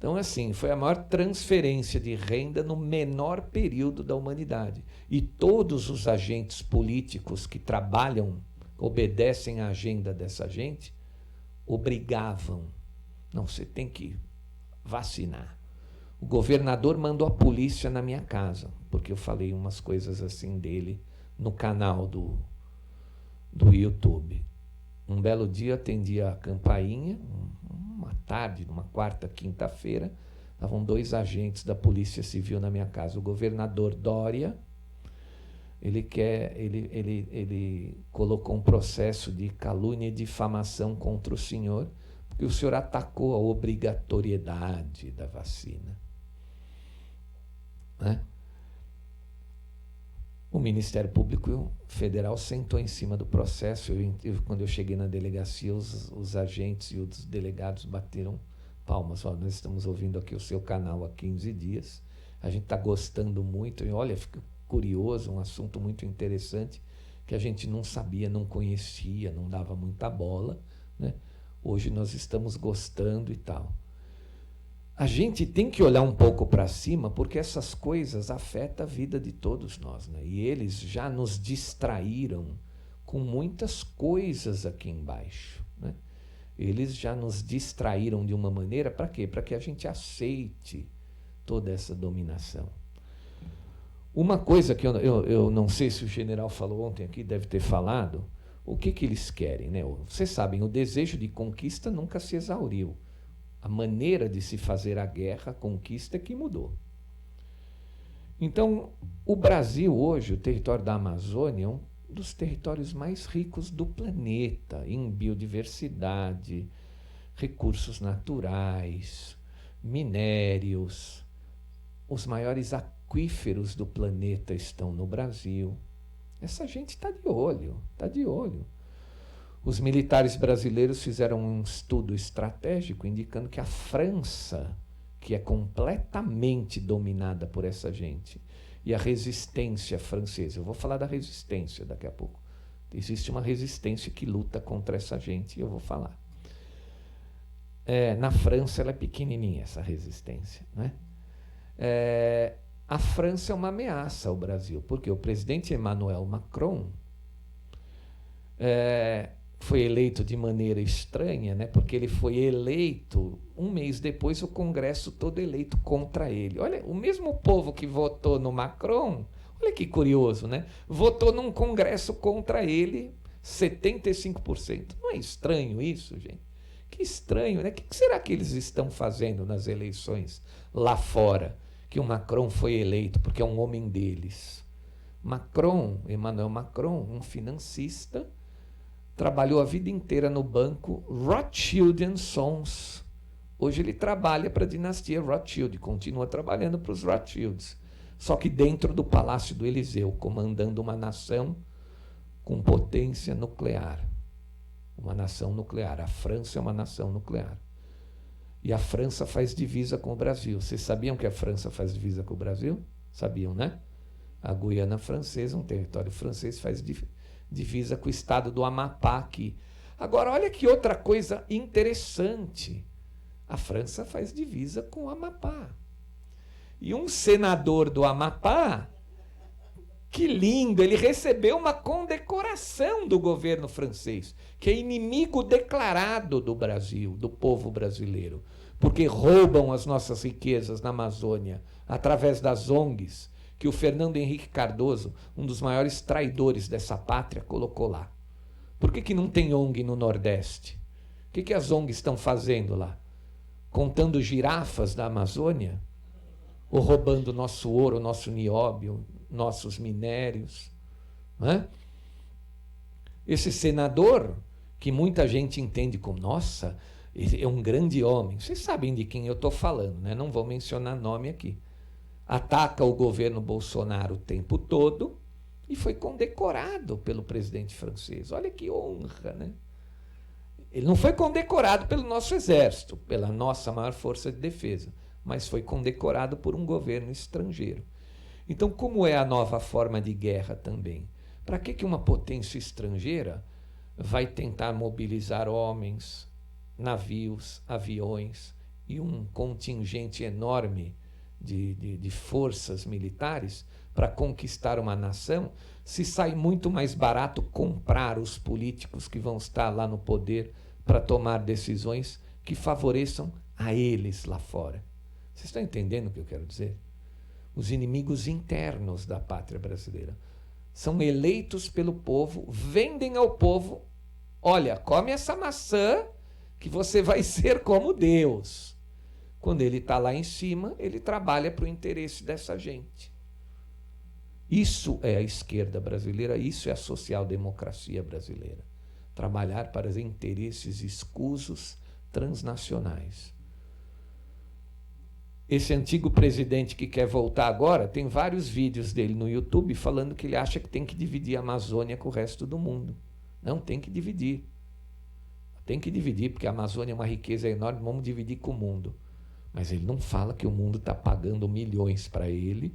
Então, assim, foi a maior transferência de renda no menor período da humanidade. E todos os agentes políticos que trabalham, obedecem à agenda dessa gente, obrigavam. Não, você tem que vacinar. O governador mandou a polícia na minha casa, porque eu falei umas coisas assim dele no canal do YouTube. Um belo dia atendi a campainha, uma tarde, numa quarta, quinta-feira, estavam 2 agentes da Polícia Civil na minha casa. O governador Dória, ele colocou um processo de calúnia e difamação contra o senhor, porque o senhor atacou a obrigatoriedade da vacina. Né? O Ministério Público Federal sentou em cima do processo. Quando eu cheguei na delegacia, os agentes e os delegados bateram palmas. Ó, nós estamos ouvindo aqui o seu canal há 15 dias. A gente está gostando muito. E olha, fica curioso, um assunto muito interessante que a gente não sabia, não conhecia, não dava muita bola. Né? Hoje nós estamos gostando e tal. A gente tem que olhar um pouco para cima, porque essas coisas afetam a vida de todos nós, né? E eles já nos distraíram com muitas coisas aqui embaixo, né? Eles já nos distraíram de uma maneira, para quê? Para que a gente aceite toda essa dominação. Uma coisa que eu não sei se o general falou ontem aqui, deve ter falado, o que eles querem, né? Vocês sabem, o desejo de conquista nunca se exauriu. A maneira de se fazer a guerra, a conquista, é que mudou. Então, o Brasil hoje, o território da Amazônia, é um dos territórios mais ricos do planeta, em biodiversidade, recursos naturais, minérios. Os maiores aquíferos do planeta estão no Brasil. Essa gente está de olho, está de olho. Os militares brasileiros fizeram um estudo estratégico indicando que a França, que é completamente dominada por essa gente, e a resistência francesa, eu vou falar da resistência daqui a pouco, existe uma resistência que luta contra essa gente, e eu vou falar. Na França ela é pequenininha, essa resistência, né? A França é uma ameaça ao Brasil, porque o presidente Emmanuel Macron foi eleito de maneira estranha, né? Porque ele foi eleito, um mês depois o Congresso todo eleito contra ele. Olha, o mesmo povo que votou no Macron, olha que curioso, né? Votou num Congresso contra ele, 75%. Não é estranho isso, gente? Que estranho, né? O que será que eles estão fazendo nas eleições lá fora, que o Macron foi eleito, porque é um homem deles? Emmanuel Macron, um financista, trabalhou a vida inteira no banco Rothschild & Sons. Hoje ele trabalha para a dinastia Rothschild, continua trabalhando para os Rothschilds, só que dentro do Palácio do Eliseu, comandando uma nação com potência nuclear. Uma nação nuclear. A França é uma nação nuclear. E a França faz divisa com o Brasil. Vocês sabiam que a França faz divisa com o Brasil? Sabiam, né? A Guiana Francesa, um território francês, faz divisa com o estado do Amapá aqui. Agora, olha que outra coisa interessante. A França faz divisa com o Amapá. E um senador do Amapá, que lindo, ele recebeu uma condecoração do governo francês, que é inimigo declarado do Brasil, do povo brasileiro, porque roubam as nossas riquezas na Amazônia através das ONGs, que o Fernando Henrique Cardoso, um dos maiores traidores dessa pátria, colocou lá. Por que não tem ONG no Nordeste? O que as ONGs estão fazendo lá? Contando girafas da Amazônia? Ou roubando nosso ouro, nosso nióbio, nossos minérios? Não é? Esse senador, que muita gente entende como, nossa, ele é um grande homem. Vocês sabem de quem eu estou falando, né? Não vou mencionar nome aqui. Ataca o governo Bolsonaro o tempo todo e foi condecorado pelo presidente francês. Olha que honra, né? Ele não foi condecorado pelo nosso exército, pela nossa maior força de defesa, mas foi condecorado por um governo estrangeiro. Então, como é a nova forma de guerra também? Para que uma potência estrangeira vai tentar mobilizar homens, navios, aviões e um contingente enorme de forças militares para conquistar uma nação, se sai muito mais barato comprar os políticos que vão estar lá no poder para tomar decisões que favoreçam a eles lá fora. Vocês estão entendendo o que eu quero dizer? Os inimigos internos da pátria brasileira são eleitos pelo povo, vendem ao povo: olha, come essa maçã que você vai ser como Deus. Quando ele está lá em cima, ele trabalha para o interesse dessa gente. Isso é a esquerda brasileira, isso é a social-democracia brasileira. Trabalhar para os interesses escusos transnacionais. Esse antigo presidente que quer voltar agora, tem vários vídeos dele no YouTube falando que ele acha que tem que dividir a Amazônia com o resto do mundo. Não, tem que dividir. Tem que dividir, porque a Amazônia é uma riqueza enorme, vamos dividir com o mundo. Mas ele não fala que o mundo está pagando milhões para ele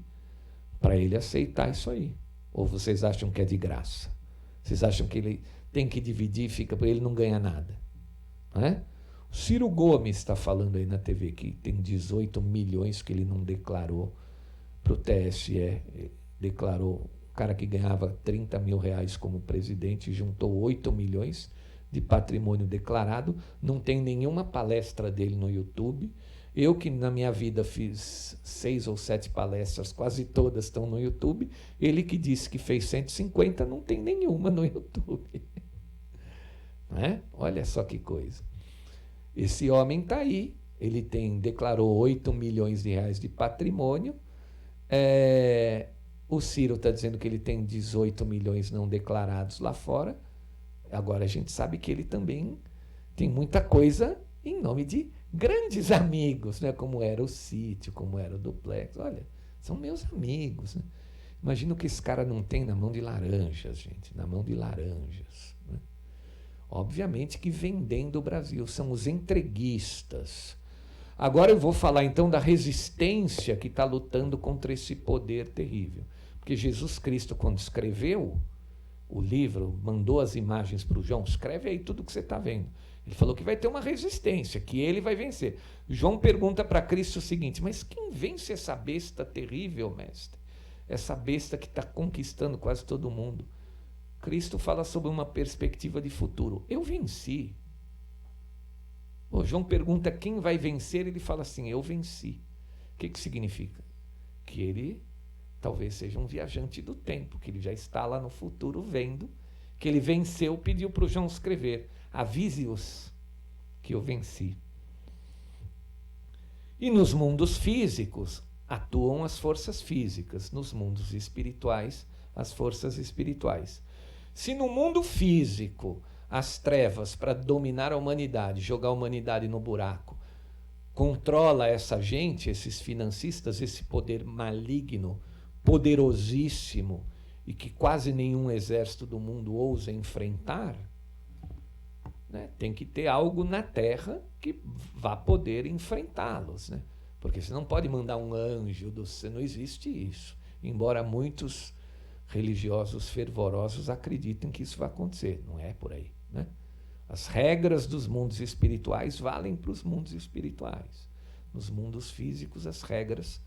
aceitar isso aí. Ou vocês acham que é de graça? Vocês acham que ele tem que dividir, fica para ele não ganha nada? Não é? O Ciro Gomes está falando aí na TV que tem 18 milhões que ele não declarou para o TSE. Declarou, o cara que ganhava 30 mil reais como presidente juntou 8 milhões de patrimônio declarado. Não tem nenhuma palestra dele no YouTube. Eu que na minha vida fiz 6 ou 7 palestras, quase todas estão no YouTube. Ele que disse que fez 150, não tem nenhuma no YouTube. Não é? Olha só que coisa. Esse homem está aí, ele declarou 8 milhões de reais de patrimônio. O Ciro está dizendo que ele tem 18 milhões não declarados lá fora. Agora a gente sabe que ele também tem muita coisa em nome de grandes amigos, né? Como era o Sítio, como era o Duplex. Olha, são meus amigos. Né? Imagina o que esse cara não tem na mão de laranjas, gente, na mão de laranjas. Né? Obviamente que vendendo o Brasil, são os entreguistas. Agora eu vou falar então da resistência que está lutando contra esse poder terrível. Porque Jesus Cristo, quando escreveu o livro, mandou as imagens para o João, escreve aí tudo que você está vendo. Ele falou que vai ter uma resistência, que ele vai vencer. João pergunta para Cristo o seguinte: mas quem vence essa besta terrível, mestre? Essa besta que está conquistando quase todo mundo. Cristo fala sobre uma perspectiva de futuro. Eu venci. João pergunta quem vai vencer, ele fala assim: eu venci. O que significa? Que ele talvez seja um viajante do tempo, que ele já está lá no futuro vendo, que ele venceu, pediu para o João escrever: avise-os que eu venci. E nos mundos físicos atuam as forças físicas, nos mundos espirituais, as forças espirituais. Se no mundo físico as trevas, para dominar a humanidade, jogar a humanidade no buraco, controla essa gente, esses financistas, esse poder maligno, poderosíssimo, e que quase nenhum exército do mundo ousa enfrentar, né? Tem que ter algo na Terra que vá poder enfrentá-los, né? Porque você não pode mandar um anjo do céu, não existe isso. Embora muitos religiosos fervorosos acreditem que isso vai acontecer, não é por aí, né? As regras dos mundos espirituais valem para os mundos espirituais. Nos mundos físicos, as regras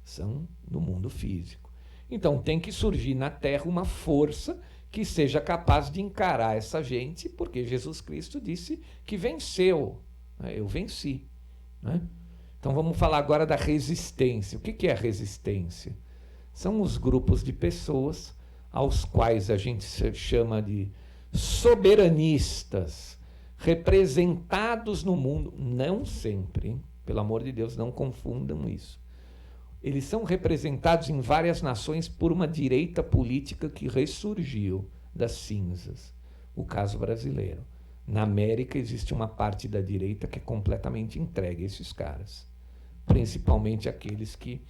são no mundo físico. Então tem que surgir na Terra uma força que seja capaz de encarar essa gente, porque Jesus Cristo disse que venceu. Eu venci. Né? Então vamos falar agora da resistência. O que é a resistência? São os grupos de pessoas aos quais a gente chama de soberanistas, representados no mundo, não sempre, hein? Pelo amor de Deus, não confundam isso. Eles são representados em várias nações por uma direita política que ressurgiu das cinzas. O caso brasileiro. Na América existe uma parte da direita que é completamente entregue a esses caras. Principalmente aqueles que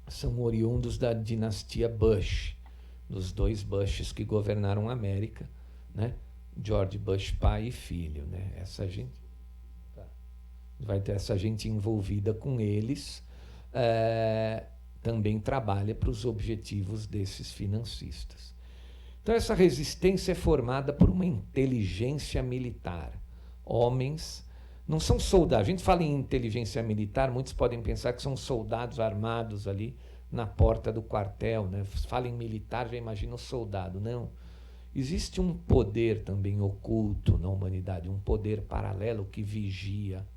são oriundos da dinastia Bush, dos 2 Bushes que governaram a América, né? George Bush pai e filho, né? Essa gente vai ter essa gente envolvida com eles. Também trabalha para os objetivos desses financistas. Então essa resistência é formada por uma inteligência militar, homens Não são soldados. A gente fala em inteligência militar, muitos podem pensar que são soldados armados ali na porta do quartel, né? Fala em militar, já imagina o soldado. Não. Existe um poder também oculto na humanidade, um poder paralelo que vigia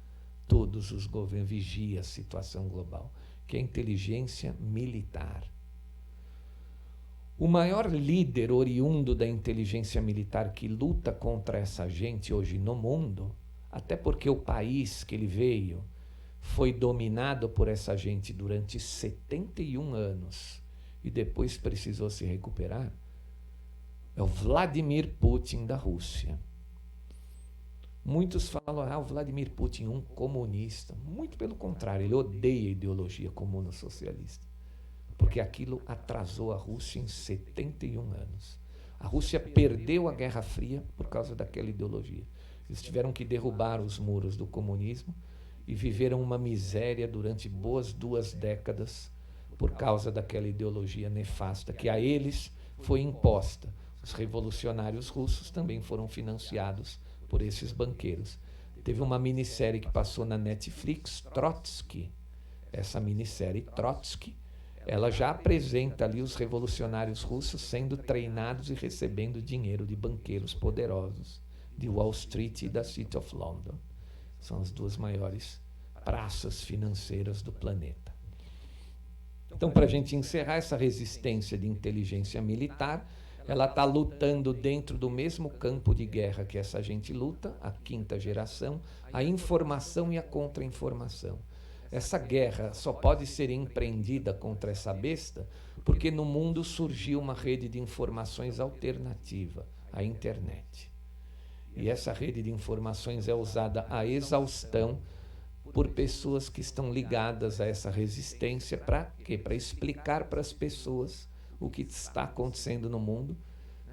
todos os governos, vigia a situação global, que é a inteligência militar. O maior líder oriundo da inteligência militar que luta contra essa gente hoje no mundo, até porque o país que ele veio foi dominado por essa gente durante 71 anos e depois precisou se recuperar, é o Vladimir Putin da Rússia. Muitos falam, o Vladimir Putin, um comunista. Muito pelo contrário, ele odeia a ideologia comuno-socialista, porque aquilo atrasou a Rússia em 71 anos. A Rússia perdeu a Guerra Fria por causa daquela ideologia. Eles tiveram que derrubar os muros do comunismo e viveram uma miséria durante boas 2 décadas por causa daquela ideologia nefasta que a eles foi imposta. Os revolucionários russos também foram financiados por esses banqueiros. Teve uma minissérie que passou na Netflix, Trotsky. Essa minissérie Trotsky, ela já apresenta ali os revolucionários russos sendo treinados e recebendo dinheiro de banqueiros poderosos de Wall Street e da City of London. São as 2 maiores praças financeiras do planeta. Então, para a gente encerrar essa resistência de inteligência militar, ela está lutando dentro do mesmo campo de guerra que essa gente luta, a 5ª geração, a informação e a contra-informação. Essa guerra só pode ser empreendida contra essa besta porque no mundo surgiu uma rede de informações alternativa, a internet. E essa rede de informações é usada à exaustão por pessoas que estão ligadas a essa resistência. Para quê? Para explicar para as pessoas o que está acontecendo no mundo,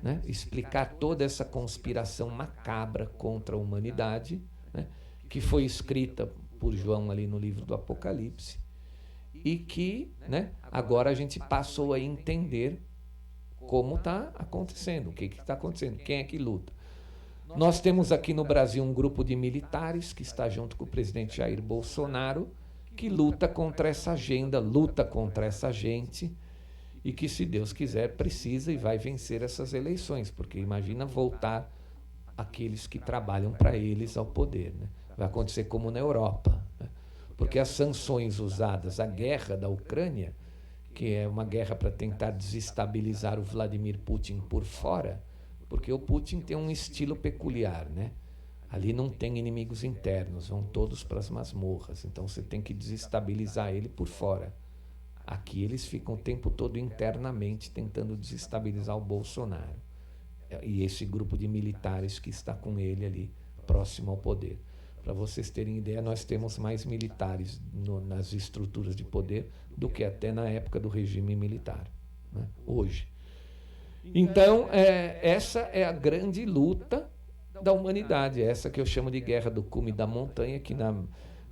né? Explicar toda essa conspiração macabra contra a humanidade, né? Que foi escrita por João ali no livro do Apocalipse e que, né, agora a gente passou a entender como está acontecendo, o que está acontecendo, quem é que luta. Nós temos aqui no Brasil um grupo de militares que está junto com o presidente Jair Bolsonaro, que luta contra essa agenda, luta contra essa gente, e que, se Deus quiser, precisa e vai vencer essas eleições, porque imagina voltar aqueles que trabalham para eles ao poder, né? Vai acontecer como na Europa, né? Porque as sanções usadas, a guerra da Ucrânia, que é uma guerra para tentar desestabilizar o Vladimir Putin por fora, porque o Putin tem um estilo peculiar, né? Ali não tem inimigos internos, vão todos para as masmorras, então você tem que desestabilizar ele por fora. Aqui eles ficam o tempo todo internamente tentando desestabilizar o Bolsonaro e esse grupo de militares que está com ele ali próximo ao poder. Para vocês terem ideia, nós temos mais militares nas estruturas de poder do que até na época do regime militar, né? Hoje. Então, essa é a grande luta da humanidade, essa que eu chamo de guerra do cume da montanha, que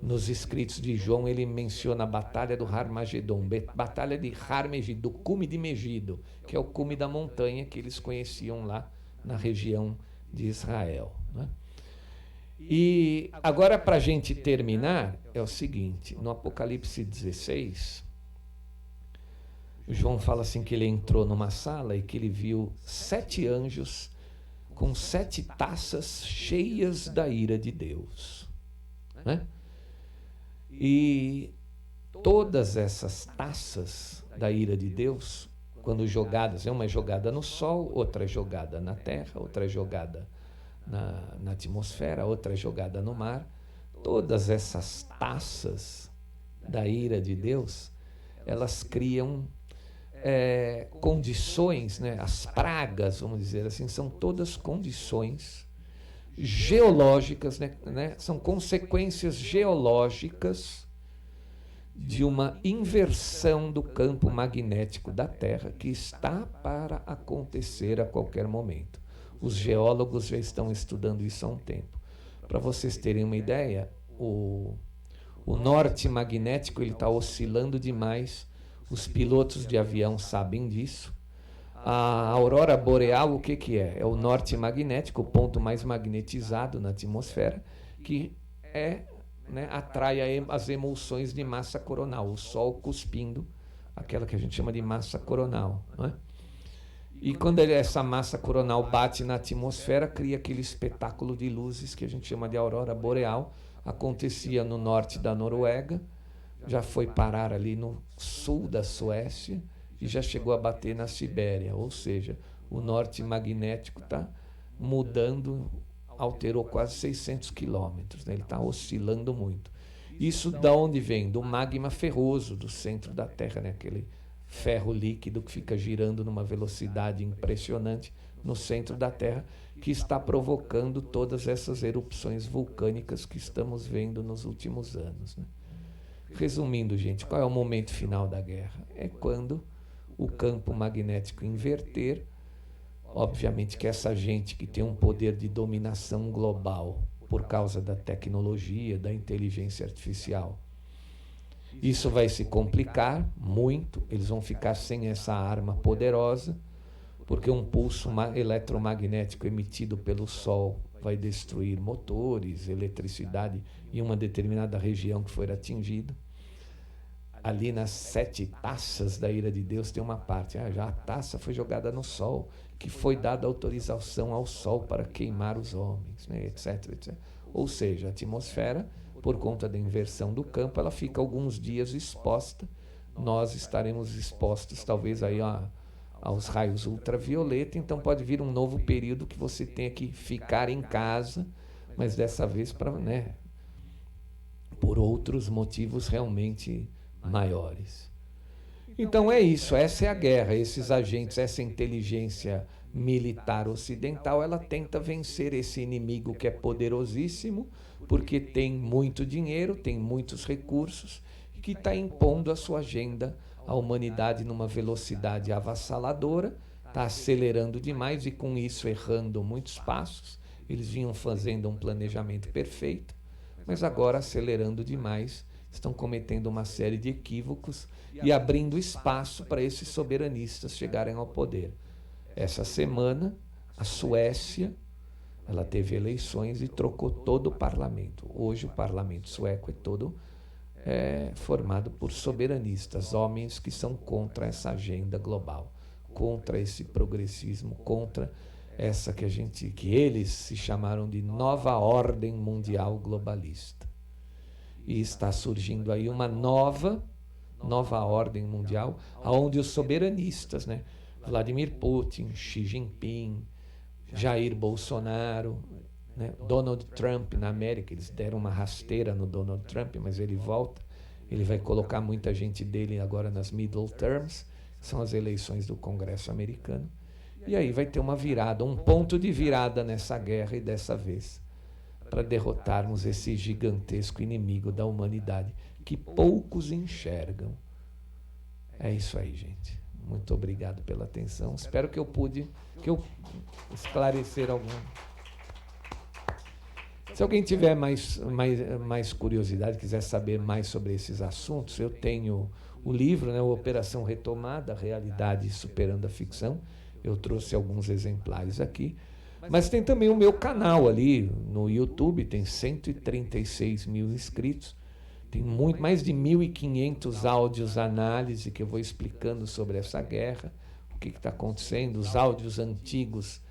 nos escritos de João ele menciona a batalha do Harmagedon, batalha de Har-Megido, do cume de Megido, que é o cume da montanha que eles conheciam lá na região de Israel, né? E agora, para a gente terminar, é o seguinte, no Apocalipse 16, João fala assim que ele entrou numa sala e que ele viu 7 anjos com 7 taças cheias da ira de Deus, né? E todas essas taças da ira de Deus, quando jogadas, uma é jogada no sol, outra é jogada na terra, outra é jogada na atmosfera, outra é jogada no mar, todas essas taças da ira de Deus, elas criam condições, né? As pragas, vamos dizer assim, são todas condições geológicas, né? São consequências geológicas de uma inversão do campo magnético da Terra que está para acontecer a qualquer momento. Os geólogos já estão estudando isso há um tempo. Para vocês terem uma ideia, o norte magnético está oscilando demais. Os pilotos de avião sabem disso. A aurora boreal, o que é? É o norte magnético, o ponto mais magnetizado na atmosfera, que atrai as emulsões de massa coronal, o Sol cuspindo aquela que a gente chama de massa coronal. Não é? E quando essa massa coronal bate na atmosfera, cria aquele espetáculo de luzes que a gente chama de aurora boreal. Acontecia no norte da Noruega, já foi parar ali no sul da Suécia e já chegou a bater na Sibéria. Ou seja, o norte magnético está mudando, alterou quase 600 quilômetros, né? Ele está oscilando muito. Isso da onde vem? Do magma ferroso do centro da Terra, né? Aquele ferro líquido que fica girando numa velocidade impressionante no centro da Terra, que está provocando todas essas erupções vulcânicas que estamos vendo nos últimos anos, né? Resumindo, gente, qual é o momento final da guerra? É quando o campo magnético inverter. Obviamente que essa gente que tem um poder de dominação global por causa da tecnologia, da inteligência artificial, isso vai se complicar muito, eles vão ficar sem essa arma poderosa, porque um pulso eletromagnético emitido pelo Sol vai destruir motores, eletricidade em uma determinada região que for atingida. Ali nas 7 taças da ira de Deus tem uma parte, já a taça foi jogada no Sol, que foi dada autorização ao Sol para queimar os homens, né, etc, etc. Ou seja, a atmosfera, por conta da inversão do campo, ela fica alguns dias exposta. Nós estaremos expostos talvez aí aos raios ultravioleta, então pode vir um novo período que você tenha que ficar em casa, mas dessa vez por outros motivos realmente maiores. Então é isso, essa é a guerra, esses agentes, essa inteligência militar ocidental, ela tenta vencer esse inimigo que é poderosíssimo, porque tem muito dinheiro, tem muitos recursos, e que está impondo a sua agenda à humanidade numa velocidade avassaladora, está acelerando demais e com isso errando muitos passos. Eles vinham fazendo um planejamento perfeito, mas agora acelerando demais, estão cometendo uma série de equívocos e abrindo espaço para esses soberanistas chegarem ao poder. Essa semana, a Suécia, ela teve eleições e trocou todo o parlamento. Hoje o parlamento sueco é todo formado por soberanistas, homens que são contra essa agenda global, contra esse progressismo, contra essa que eles se chamaram de nova ordem mundial globalista. E está surgindo aí uma nova ordem mundial, onde os soberanistas, né, Vladimir Putin, Xi Jinping, Jair Bolsonaro, né, Donald Trump na América, eles deram uma rasteira no Donald Trump, mas ele volta, ele vai colocar muita gente dele agora nas middle terms, que são as eleições do Congresso americano, e aí vai ter uma virada, um ponto de virada nessa guerra, e dessa vez para derrotarmos esse gigantesco inimigo da humanidade que poucos enxergam. É isso aí, gente. Muito obrigado pela atenção. Espero que eu esclarecer algum. Se alguém tiver mais curiosidade, quiser saber mais sobre esses assuntos, eu tenho o livro, né, Operação Retomada, Realidade Superando a Ficção. Eu trouxe alguns exemplares aqui. Mas tem também o meu canal ali no YouTube, tem 136 mil inscritos, tem mais de 1.500 áudios análise que eu vou explicando sobre essa guerra, o que está acontecendo, os áudios antigos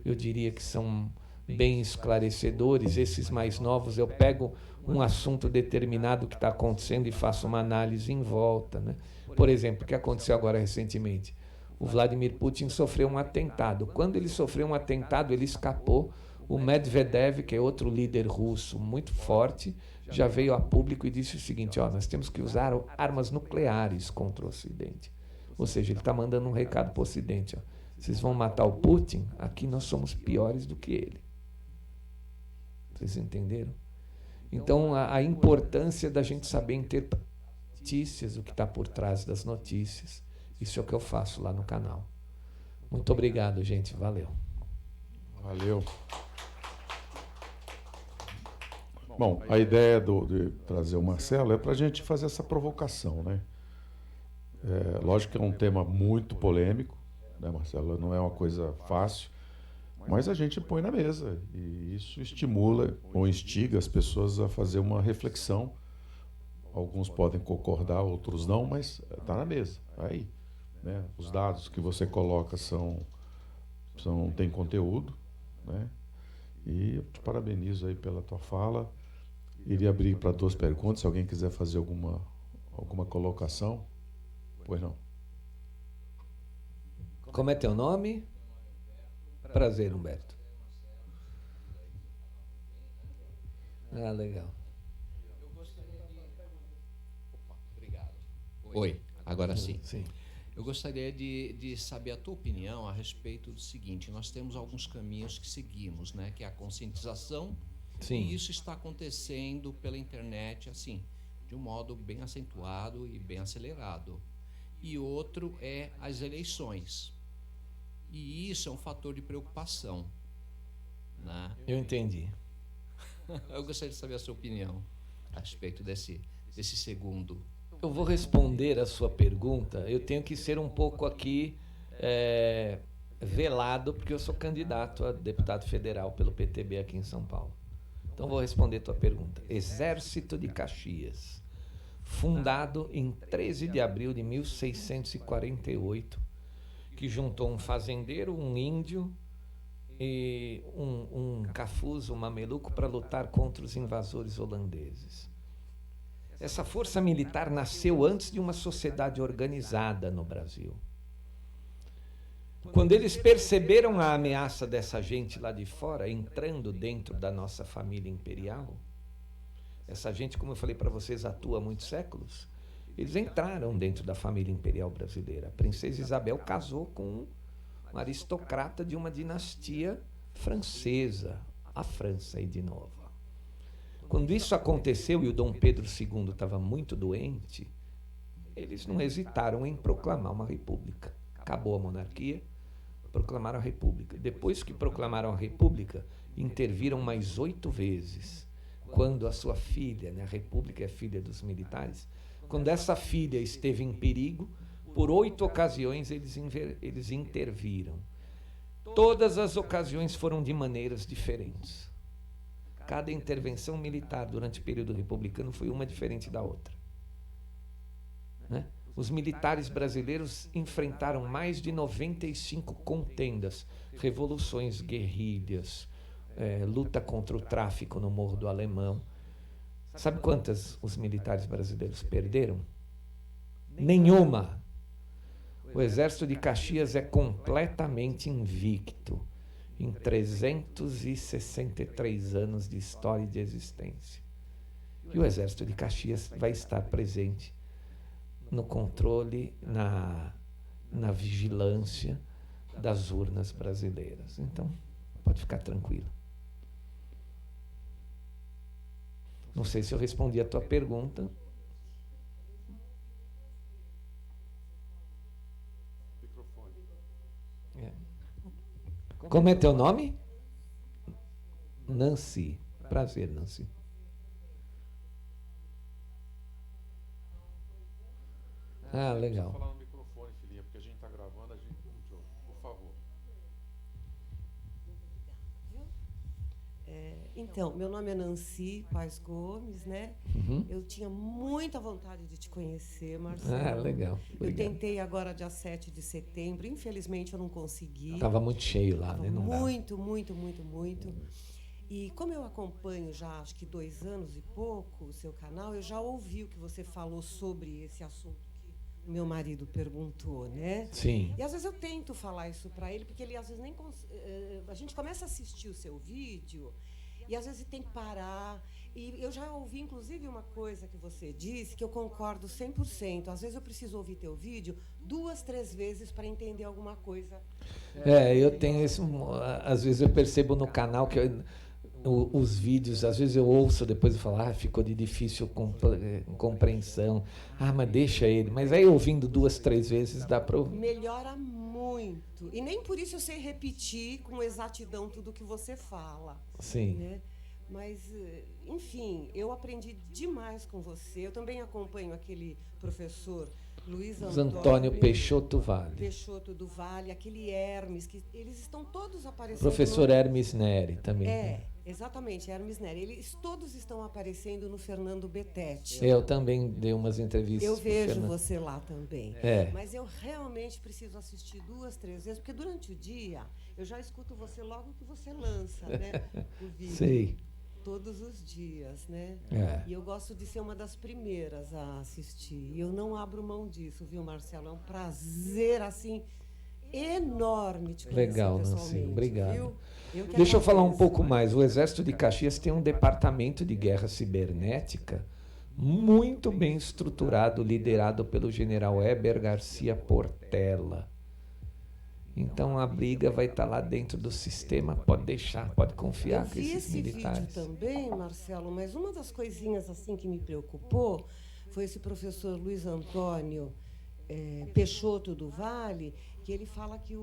eu diria que são bem esclarecedores, esses mais novos eu pego um assunto determinado que está acontecendo e faço uma análise em volta, né? Por exemplo, o que aconteceu agora recentemente? O Vladimir Putin sofreu um atentado. Quando ele sofreu um atentado, ele escapou. O Medvedev, que é outro líder russo muito forte, já veio a público e disse o seguinte: nós temos que usar armas nucleares contra o Ocidente. Ou seja, ele está mandando um recado para o Ocidente: vocês vão matar o Putin? Aqui nós somos piores do que ele. Vocês entenderam? Então, a importância da gente saber interpretar notícias, o que está por trás das notícias. Isso é o que eu faço lá no canal. Muito obrigado, gente. Valeu. Valeu. Bom, a ideia de trazer o Marcelo é para a gente fazer essa provocação, né? Lógico que é um tema muito polêmico, né, Marcelo? Não é uma coisa fácil. mas a gente põe na mesa e isso estimula ou instiga as pessoas a fazer uma reflexão. Alguns podem concordar, outros não, mas está na mesa, tá aí, né? Os dados que você coloca têm conteúdo, né? E eu te parabenizo aí pela tua fala. Iria abrir para 2 perguntas, se alguém quiser fazer alguma colocação. Pois não. Como é teu nome? Prazer, Humberto. Ah, legal. Obrigado. Oi, agora sim. Sim. Eu gostaria de saber a tua opinião a respeito do seguinte: nós temos alguns caminhos que seguimos, né? Que é a conscientização, Sim. e isso está acontecendo pela internet, assim, de um modo bem acentuado e bem acelerado. E outro é as eleições. E isso é um fator de preocupação, né? Eu entendi. Eu gostaria de saber a sua opinião a respeito desse segundo. Eu vou responder a sua pergunta. Eu tenho que ser um pouco aqui velado, porque eu sou candidato a deputado federal pelo PTB aqui em São Paulo. Então vou responder a tua pergunta. Exército de Caxias, fundado em 13 de abril de 1648, que juntou um fazendeiro, um índio e um cafuzo, um mameluco, para lutar contra os invasores holandeses. Essa força militar nasceu antes de uma sociedade organizada no Brasil. Quando eles perceberam a ameaça dessa gente lá de fora, entrando dentro da nossa família imperial, essa gente, como eu falei para vocês, atua há muitos séculos, eles entraram dentro da família imperial brasileira. A princesa Isabel casou com um aristocrata de uma dinastia francesa, a França aí de novo. Quando isso aconteceu e o Dom Pedro II estava muito doente, eles não hesitaram em proclamar uma república. Acabou a monarquia, proclamaram a república. Depois que proclamaram a república, interviram mais 8 vezes. Quando a sua filha, né, a república é filha dos militares, quando essa filha esteve em perigo, por 8 ocasiões eles interviram. Todas as ocasiões foram de maneiras diferentes. Cada intervenção militar durante o período republicano foi uma diferente da outra, né? Os militares brasileiros enfrentaram mais de 95 contendas, revoluções, guerrilhas, luta contra o tráfico no Morro do Alemão. Sabe quantas os militares brasileiros perderam? Nenhuma. O Exército de Caxias é completamente invicto em 363 anos de história e de existência. E o Exército de Caxias vai estar presente no controle, na vigilância das urnas brasileiras. Então, pode ficar tranquilo. Não sei se eu respondi a tua pergunta. Como é teu nome? Nancy. Prazer, Nancy. Ah, legal. Falar no microfone, filhinha, porque a gente está gravando, por favor. Então, meu nome é Nancy Paz Gomes, né? Uhum. Eu tinha muita vontade de te conhecer, Marcelo. Ah, legal. Eu Obrigado. tentei agora, dia 7 de setembro, infelizmente eu não consegui. Estava muito cheio lá, Tava né? Não dava. muito. E como eu acompanho já, acho que 2 anos e pouco, o seu canal, eu já ouvi o que você falou sobre esse assunto que o meu marido perguntou, né? Sim. E às vezes eu tento falar isso para ele, porque ele às vezes nem a gente começa a assistir o seu vídeo e às vezes tem que parar. E eu já ouvi, inclusive, uma coisa que você disse que eu concordo 100%. Às vezes eu preciso ouvir teu vídeo 2, 3 vezes para entender alguma coisa. Eu tenho isso. Às vezes eu percebo no canal que os vídeos, às vezes eu ouço, depois eu falo, ficou de difícil compreensão. Mas deixa ele. Mas aí ouvindo 2, 3 vezes dá para ouvir. Melhora muito. E nem por isso eu sei repetir com exatidão tudo que você fala. Sim. Né? Mas, enfim, eu aprendi demais com você. Eu também acompanho aquele professor Luiz Antônio Peixoto Vale. Peixoto do Vale, aquele Hermes, que eles estão todos aparecendo. Professor Hermes Neri também. Exatamente, Hermes Neri. Eles todos estão aparecendo no Fernando Betete. Eu também dei umas entrevistas. Eu vejo você lá também. É. Mas eu realmente preciso assistir 2, 3 vezes, porque durante o dia eu já escuto você logo que você lança, né, o vídeo. Sei. Todos os dias, né? É. E eu gosto de ser uma das primeiras a assistir. E eu não abro mão disso, viu, Marcelo? É um prazer, assim, enorme te conhecer Legal, pessoalmente. Nancy. Obrigado. Viu? Deixa eu falar um pouco mais. O Exército de Caxias tem um departamento de guerra cibernética muito bem estruturado, liderado pelo general Heber Garcia Portela. Então a briga vai estar lá dentro do sistema, pode deixar, pode confiar com esses militares. Eu vi esse vídeo também, Marcelo, mas uma das coisinhas assim que me preocupou foi esse professor Luiz Antônio Peixoto do Vale, que ele fala que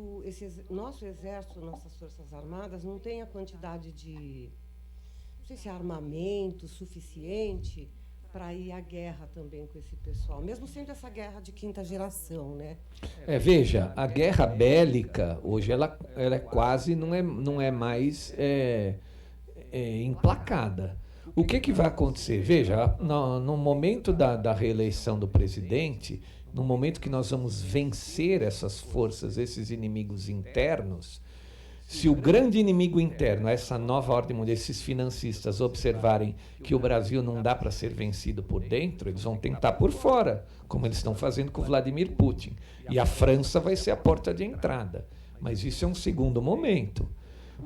nosso exército, nossas forças armadas, não tem a quantidade de, não sei se é armamento suficiente para ir à guerra também com esse pessoal, mesmo sendo essa guerra de 5ª geração, né? Veja, a guerra bélica hoje ela é quase não é mais implacada. O que vai acontecer? Veja, no momento da reeleição do presidente, no momento que nós vamos vencer essas forças, esses inimigos internos, se o grande inimigo interno, essa nova ordem mundial, esses financistas observarem que o Brasil não dá para ser vencido por dentro, eles vão tentar por fora, como eles estão fazendo com Vladimir Putin. E a França vai ser a porta de entrada. Mas isso é um segundo momento.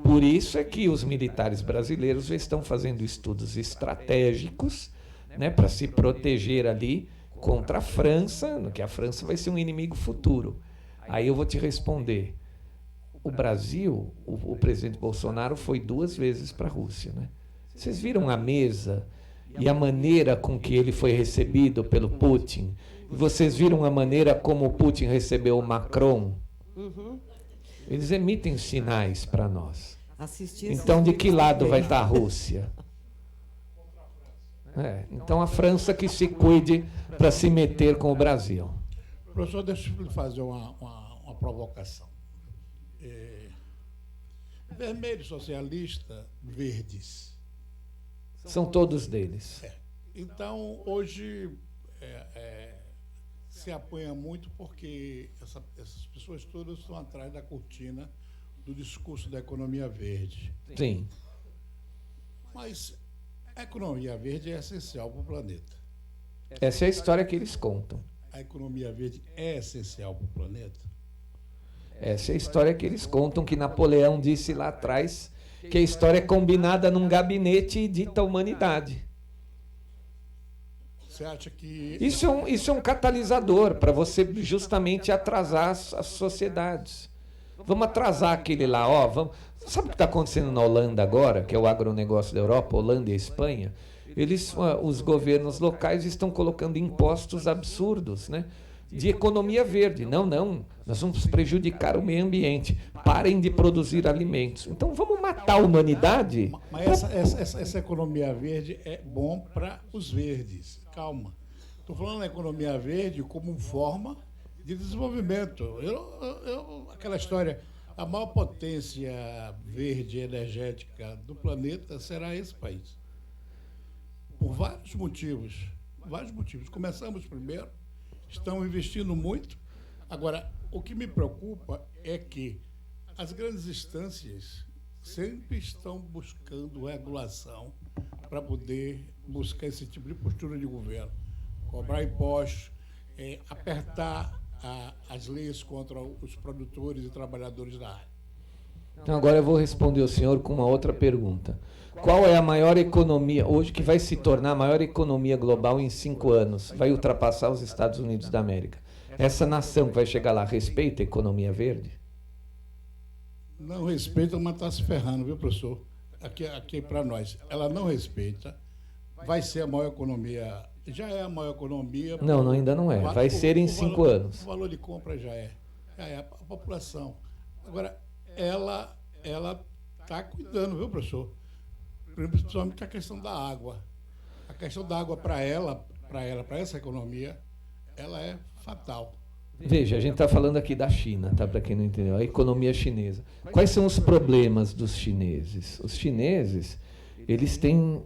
Por isso é que os militares brasileiros já estão fazendo estudos estratégicos, né, para se proteger ali contra a França, que a França vai ser um inimigo futuro. Aí eu vou te responder. O Brasil, o presidente Bolsonaro foi 2 vezes para a Rússia, né? Vocês viram a mesa e a maneira com que ele foi recebido pelo Putin? E vocês viram a maneira como o Putin recebeu o Macron? Eles emitem sinais para nós. Então, de que lado vai estar a Rússia? Então, a França que se cuide para se meter com o Brasil. Professor, deixa eu fazer uma provocação. Vermelho, socialista, verdes. São todos deles. Então, hoje se apanha muito porque essas pessoas todas estão atrás da cortina do discurso da economia verde. Sim. Mas a economia verde é essencial para o planeta. Essa é a história que eles contam. A economia verde é essencial para o planeta? Essa é a história que eles contam, que Napoleão disse lá atrás, que a história é combinada num gabinete e dita a humanidade. Você acha que... Isso é um catalisador para você justamente atrasar as sociedades. Vamos atrasar aquele lá, Sabe o que está acontecendo na Holanda agora, que é o agronegócio da Europa, Holanda e Espanha? Os governos locais estão colocando impostos absurdos, né, de economia verde. Não, nós vamos prejudicar o meio ambiente. Parem de produzir alimentos. Então vamos matar a humanidade? Mas essa economia verde é bom para os verdes. Calma. Estou falando da economia verde como forma de desenvolvimento. Aquela história, a maior potência verde energética do planeta será esse país. Por vários motivos. Começamos primeiro, estão investindo muito. Agora, o que me preocupa é que as grandes instâncias sempre estão buscando regulação para poder buscar esse tipo de postura de governo. Cobrar impostos, apertar as leis contra os produtores e trabalhadores da área. Então agora eu vou responder ao senhor com uma outra pergunta. Qual é a maior economia, hoje que vai se tornar a maior economia global em 5 anos? Vai ultrapassar os Estados Unidos da América. Essa nação que vai chegar lá respeita a economia verde? Não respeita, mas está se ferrando, viu, professor? Aqui para nós. Ela não respeita, vai ser a maior economia, já é a maior economia. Não, ainda não é. Vai ser em 5 anos. O valor de compra já é a população. Agora, ela está cuidando, viu, professor? Principalmente a questão da água. A questão da água para essa economia, ela é fatal. Veja, a gente está falando aqui da China, tá? Para quem não entendeu, a economia chinesa. Quais são os problemas dos chineses? Os chineses, eles têm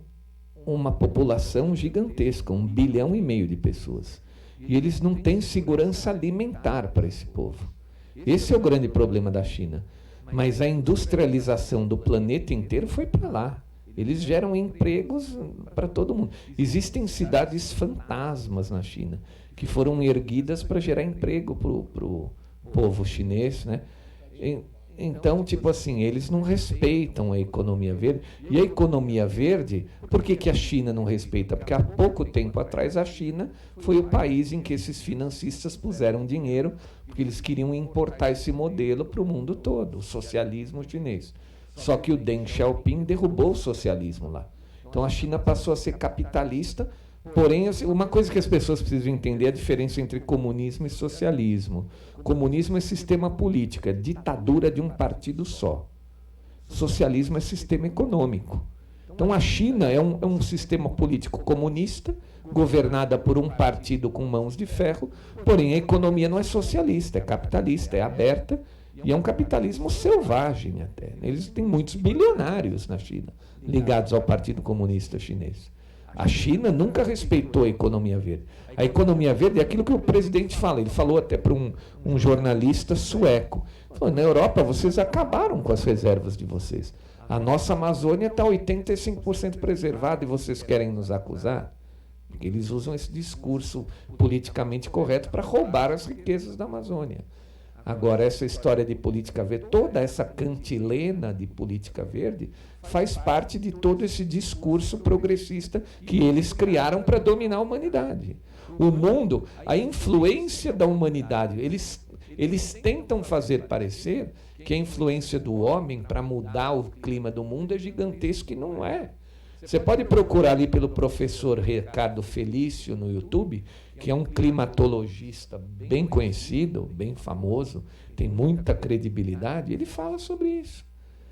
uma população gigantesca, 1,5 bilhão de pessoas. E eles não têm segurança alimentar para esse povo. Esse é o grande problema da China. Mas a industrialização do planeta inteiro foi para lá. Eles geram empregos para todo mundo. Existem cidades fantasmas na China, que foram erguidas para gerar emprego para o povo chinês, né? Então, tipo assim, eles não respeitam a economia verde. E a economia verde, por que a China não respeita? Porque há pouco tempo atrás a China foi o país em que esses financistas puseram dinheiro, porque eles queriam importar esse modelo para o mundo todo, o socialismo chinês. Só que o Deng Xiaoping derrubou o socialismo lá. Então a China passou a ser capitalista, porém, uma coisa que as pessoas precisam entender é a diferença entre comunismo e socialismo. Comunismo é sistema político, é ditadura de um partido só. Socialismo é sistema econômico. Então a China é um sistema político comunista, governada por um partido com mãos de ferro, porém a economia não é socialista, é capitalista, é aberta, e é um capitalismo selvagem até. Eles têm muitos bilionários na China, ligados ao Partido Comunista Chinês. A China nunca respeitou a economia verde. A economia verde é aquilo que o presidente fala. Ele falou até para um jornalista sueco. Ele falou, na Europa vocês acabaram com as reservas de vocês. A nossa Amazônia está 85% preservada e vocês querem nos acusar? Porque eles usam esse discurso politicamente correto para roubar as riquezas da Amazônia. Agora, essa história de política verde, toda essa cantilena de política verde, faz parte de todo esse discurso progressista que eles criaram para dominar a humanidade. O mundo, a influência da humanidade, eles tentam fazer parecer que a influência do homem para mudar o clima do mundo é gigantesca e não é. Você pode procurar ali pelo professor Ricardo Felício no YouTube, que é um climatologista bem conhecido, bem famoso, tem muita credibilidade, ele fala sobre isso.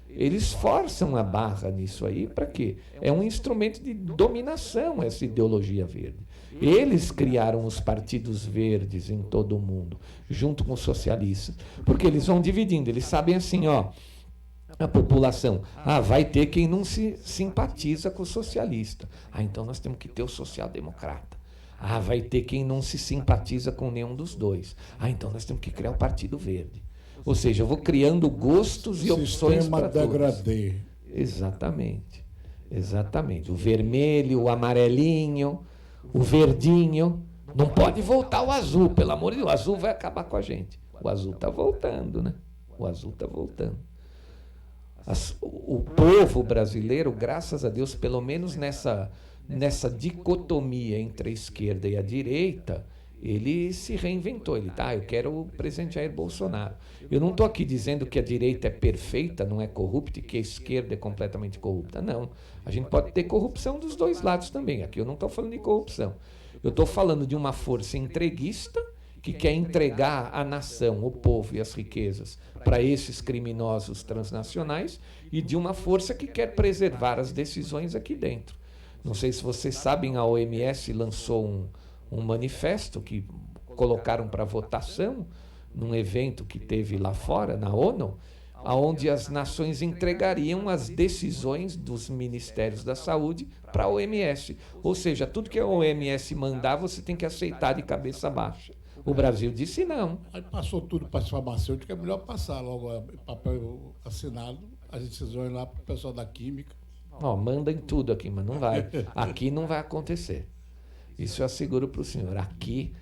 Eles forçam a barra nisso aí, para quê? É um instrumento de dominação, essa ideologia verde. Eles criaram os partidos verdes em todo o mundo, junto com os socialistas, porque eles vão dividindo, eles sabem assim, ó, a população, vai ter quem não se simpatiza com o socialista. Então nós temos que ter o social-democrata. Vai ter quem não se simpatiza com nenhum dos dois. Então nós temos que criar o Partido Verde. Ou seja, eu vou criando gostos e opções para todos. Sistema degradê. Exatamente. Exatamente. O vermelho, o amarelinho, o verdinho. Não pode voltar o azul, pelo amor de Deus. O azul vai acabar com a gente. O azul está voltando, né? O azul está voltando. O povo brasileiro, graças a Deus, pelo menos nessa dicotomia entre a esquerda e a direita, ele se reinventou. Ele eu quero o presidente Jair Bolsonaro. Eu não estou aqui dizendo que a direita é perfeita, não é corrupta, e que a esquerda é completamente corrupta. Não. A gente pode ter corrupção dos dois lados também. Aqui eu não estou falando de corrupção. Eu estou falando de uma força entreguista que quer entregar a nação, o povo e as riquezas para esses criminosos transnacionais, e de uma força que quer preservar as decisões aqui dentro. Não sei se vocês sabem, a OMS lançou um manifesto que colocaram para votação num evento que teve lá fora, na ONU, onde as nações entregariam as decisões dos ministérios da saúde para a OMS. Ou seja, tudo que a OMS mandar, você tem que aceitar de cabeça baixa. O Brasil disse não. Aí passou tudo para as farmacêuticas, é melhor passar logo papel assinado, as decisões lá para o pessoal da química. Mandem tudo aqui, mas não vai. Aqui não vai acontecer. Isso eu asseguro para o senhor. Aqui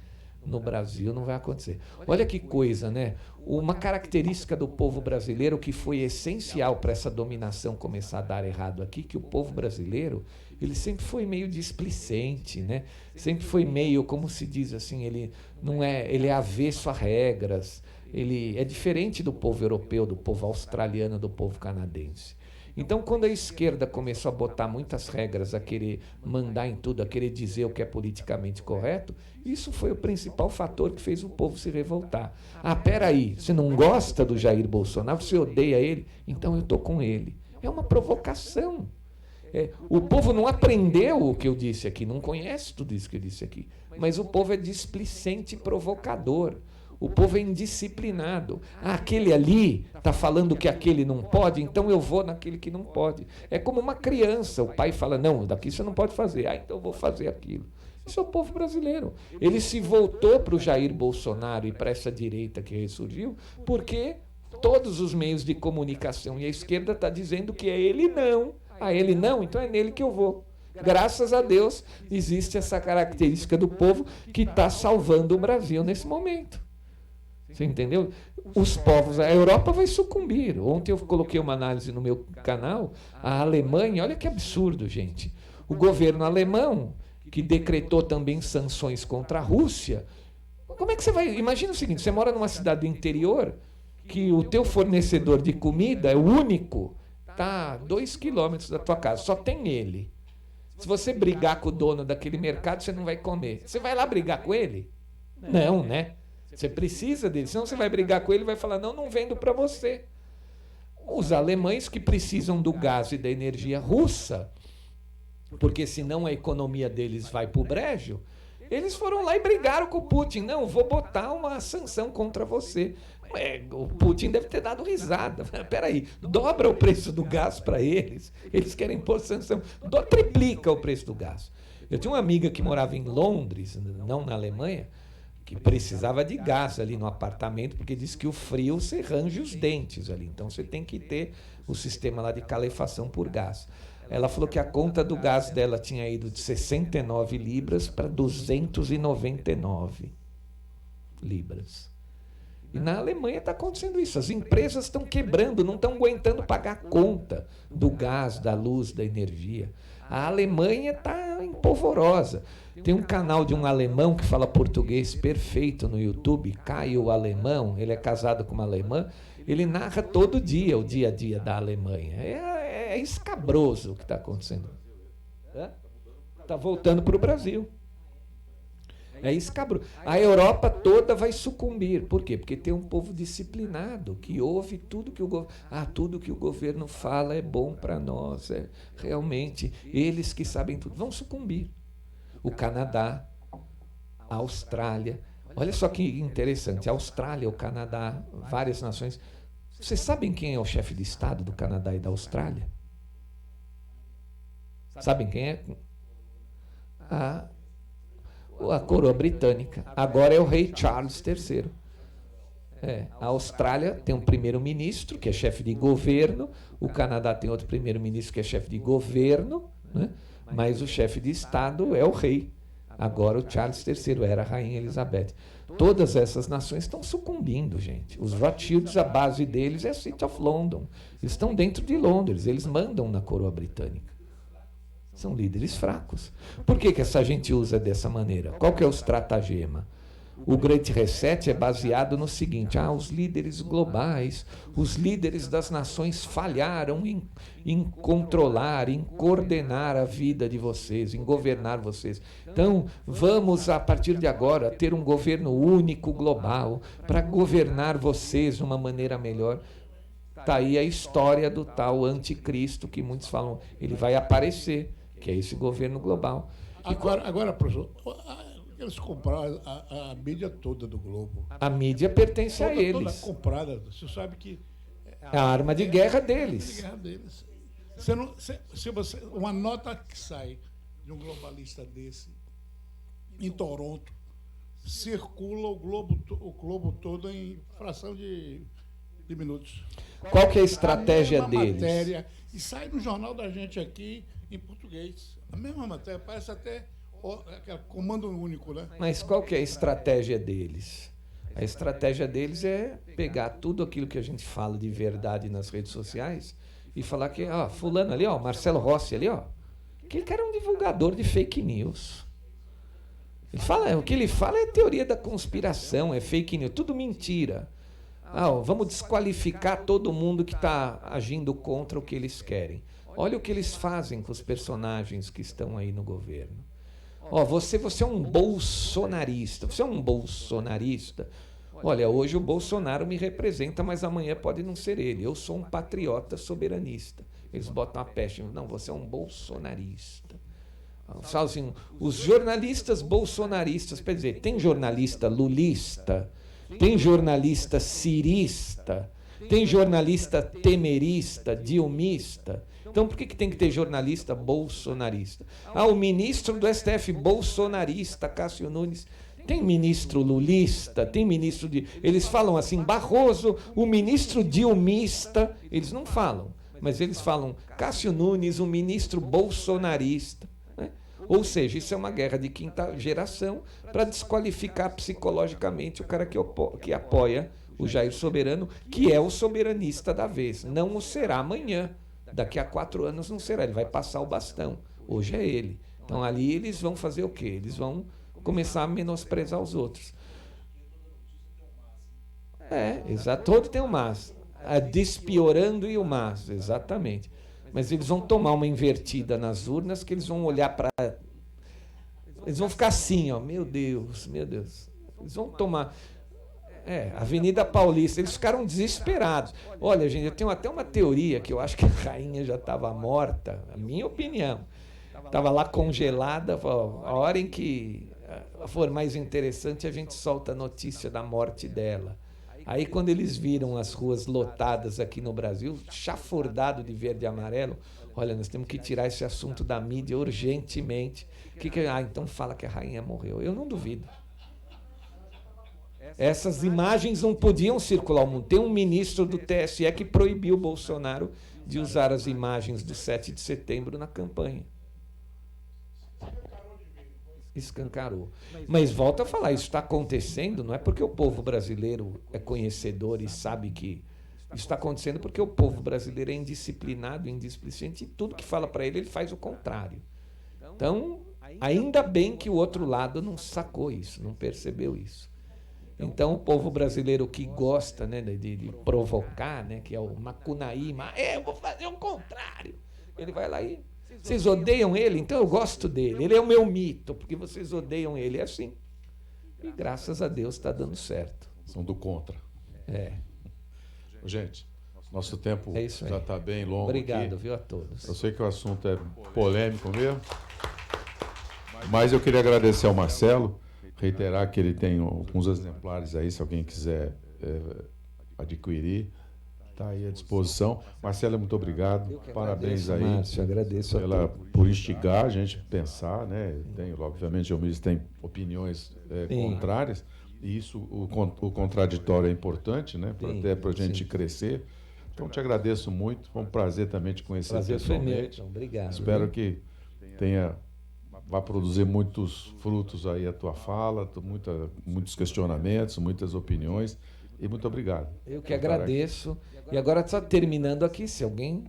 no Brasil não vai acontecer. Olha que coisa, né? Uma característica do povo brasileiro que foi essencial para essa dominação começar a dar errado aqui, que o povo brasileiro, ele sempre foi meio displicente, né? Sempre foi meio, como se diz assim, ele é avesso a regras. Ele é diferente do povo europeu, do povo australiano, do povo canadense. Então, quando a esquerda começou a botar muitas regras, a querer mandar em tudo, a querer dizer o que é politicamente correto, isso foi o principal fator que fez o povo se revoltar. Peraí, você não gosta do Jair Bolsonaro, você odeia ele? Então eu estou com ele. É uma provocação. O povo não aprendeu o que eu disse aqui, não conhece tudo isso que eu disse aqui. Mas o povo é displicente e provocador. O povo é indisciplinado. Aquele ali está falando que aquele não pode, então eu vou naquele que não pode. É como uma criança. O pai fala, não, daqui você não pode fazer. Então eu vou fazer aquilo. Isso é o povo brasileiro. Ele se voltou para o Jair Bolsonaro e para essa direita que ressurgiu, porque todos os meios de comunicação e a esquerda está dizendo que é ele não. Ele não, então é nele que eu vou. Graças a Deus existe essa característica do povo que está salvando o Brasil nesse momento. Você entendeu? Os povos, a Europa vai sucumbir. Ontem eu coloquei uma análise no meu canal, a Alemanha, olha que absurdo, gente. O governo alemão, que decretou também sanções contra a Rússia, como é que você vai... Imagina o seguinte, você mora numa cidade do interior, que o teu fornecedor de comida é o único, está a 2 quilômetros da tua casa, só tem ele. Se você brigar com o dono daquele mercado, você não vai comer. Você vai lá brigar com ele? Não, né? Você precisa dele, senão você vai brigar com ele e vai falar, não vendo para você. Os alemães que precisam do gás e da energia russa, porque senão a economia deles vai para o brejo, eles foram lá e brigaram com o Putin. Não, vou botar uma sanção contra você. O Putin deve ter dado risada. Peraí, dobra o preço do gás para eles. Eles querem pôr sanção. Triplica o preço do gás. Eu tinha uma amiga que morava em Londres, não na Alemanha, que precisava de gás ali no apartamento, porque disse que o frio você range os dentes ali. Então você tem que ter o sistema lá de calefação por gás. Ela falou que a conta do gás dela tinha ido de 69 libras para 299 libras. E na Alemanha está acontecendo isso. As empresas estão quebrando, não estão aguentando pagar a conta do gás, da luz, da energia. A Alemanha está empolvorosa. Tem um canal de um alemão que fala português perfeito no YouTube, Caio Alemão, ele é casado com uma alemã, ele narra todo dia o dia a dia da Alemanha. É escabroso o que está acontecendo. Está voltando para o Brasil. É escabroso. A Europa toda vai sucumbir. Por quê? Porque tem um povo disciplinado, que ouve tudo que tudo que o governo fala é bom para nós. Realmente, eles que sabem tudo vão sucumbir. O Canadá, a Austrália. Olha só que interessante. A Austrália, o Canadá, várias nações. Vocês sabem quem é o chefe de Estado do Canadá e da Austrália? Sabem quem é? A coroa britânica. Agora é o rei Charles III. A Austrália tem um primeiro-ministro, que é chefe de governo. O Canadá tem outro primeiro-ministro, que é chefe de governo, né? Mas o chefe de Estado é o rei. Agora o Charles III, era a rainha Elizabeth. Todas essas nações estão sucumbindo, gente. Os Rothschilds, a base deles é a City of London. Eles estão dentro de Londres, eles mandam na coroa britânica. São líderes fracos. Por que essa gente usa dessa maneira? Qual que é o estratagema? O Great Reset é baseado no seguinte: os líderes globais, os líderes das nações falharam em controlar, em coordenar a vida de vocês, em governar vocês. Então, vamos, a partir de agora, ter um governo único, global, para governar vocês de uma maneira melhor. Está aí a história do tal anticristo, que muitos falam, ele vai aparecer, que é esse governo global. Agora, professor, eles compraram a mídia toda do Globo. A mídia pertence a eles. Toda comprada. Você sabe que... É a arma de guerra deles. Uma nota que sai de um globalista desse, em Toronto, circula o globo todo em fração de minutos. Qual que é a estratégia deles? Matéria, e sai no jornal da gente aqui em português. A mesma matéria, parece até comando único, né? Mas qual que é a estratégia deles? A estratégia deles é pegar tudo aquilo que a gente fala de verdade nas redes sociais e falar que, fulano ali, Marcelo Rossi ali, aquele cara é um divulgador de fake news. O que ele fala é teoria da conspiração, é fake news, tudo mentira. Vamos desqualificar todo mundo que está agindo contra o que eles querem. Olha o que eles fazem com os personagens que estão aí no governo. Você é um bolsonarista. Você é um bolsonarista. Olha, hoje o Bolsonaro me representa, mas amanhã pode não ser ele. Eu sou um patriota soberanista. eles botam a peste. Não, você é um bolsonarista. Falam assim, os jornalistas bolsonaristas, quer dizer, tem jornalista lulista, tem jornalista cirista, tem jornalista temerista, dilmista. Então, por que tem que ter jornalista bolsonarista? O ministro do STF bolsonarista, Cássio Nunes, tem ministro lulista, tem ministro de... Eles falam assim, Barroso, o ministro dilmista, eles não falam, mas eles falam Cássio Nunes, o ministro bolsonarista. Ou seja, isso é uma guerra de quinta geração para desqualificar psicologicamente o cara que apoia o Jair Soberano, que é o soberanista da vez. Não o será amanhã. Daqui a 4 anos não será. Ele vai passar o bastão. Hoje é ele. Então ali eles vão fazer o quê? Eles vão começar a menosprezar os outros. Exato. Todo tem o mas. A despiorando e o mas, exatamente. Mas eles vão tomar uma invertida nas urnas que eles vão olhar para... Eles vão ficar assim, ó, meu Deus, meu Deus. Eles vão tomar... Avenida Paulista, eles ficaram desesperados. Olha, gente, eu tenho até uma teoria que eu acho que a rainha já estava morta, a minha opinião. Estava lá congelada, a hora em que for mais interessante, a gente solta a notícia da morte dela. Aí, quando eles viram as ruas lotadas aqui no Brasil, chafurdado de verde e amarelo, olha, nós temos que tirar esse assunto da mídia urgentemente. Então fala que a rainha morreu. Eu não duvido. Essas imagens não podiam circular ao mundo. Tem um ministro do TSE que proibiu o Bolsonaro de usar as imagens do 7 de setembro na campanha. Escancarou. Mas volta a falar, isso está acontecendo, não é porque o povo brasileiro é conhecedor e sabe que isso está acontecendo porque o povo brasileiro é indisciplinado, indisplicente, e tudo que fala para ele, ele faz o contrário. Então, ainda bem que o outro lado não sacou isso, não percebeu isso. Então, o povo brasileiro que gosta, né, de provocar, né, que é o Macunaíma, eu vou fazer o contrário. Ele vai lá e... Vocês odeiam ele? Então eu gosto dele. Ele é o meu mito, porque vocês odeiam ele. É assim. E graças a Deus está dando certo. São do contra. Gente, nosso tempo já está bem longo. Obrigado, aqui. Viu, a todos. Eu sei que o assunto é polêmico mesmo, mas eu queria agradecer ao Marcelo, reiterar que ele tem alguns exemplares aí, se alguém quiser adquirir. Está aí à disposição. Marcelo, muito obrigado. Parabéns aí. Márcio, agradeço por instigar a gente a pensar, né? Obviamente, o ministro tem opiniões contrárias, e isso, o contraditório é importante, né? Até para a gente crescer. Então, te agradeço muito. Foi um prazer também te conhecer pessoalmente. Foi meu. Obrigado. Espero que vá produzir muitos frutos aí a tua fala, muitos questionamentos, muitas opiniões. E muito obrigado. Eu que agradeço. E agora, só terminando aqui, se alguém...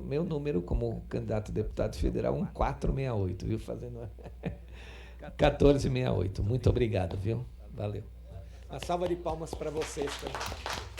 Meu número como candidato a deputado federal, 1468, viu? Fazendo 1468. Muito obrigado, viu? Valeu. Uma salva de palmas para vocês também.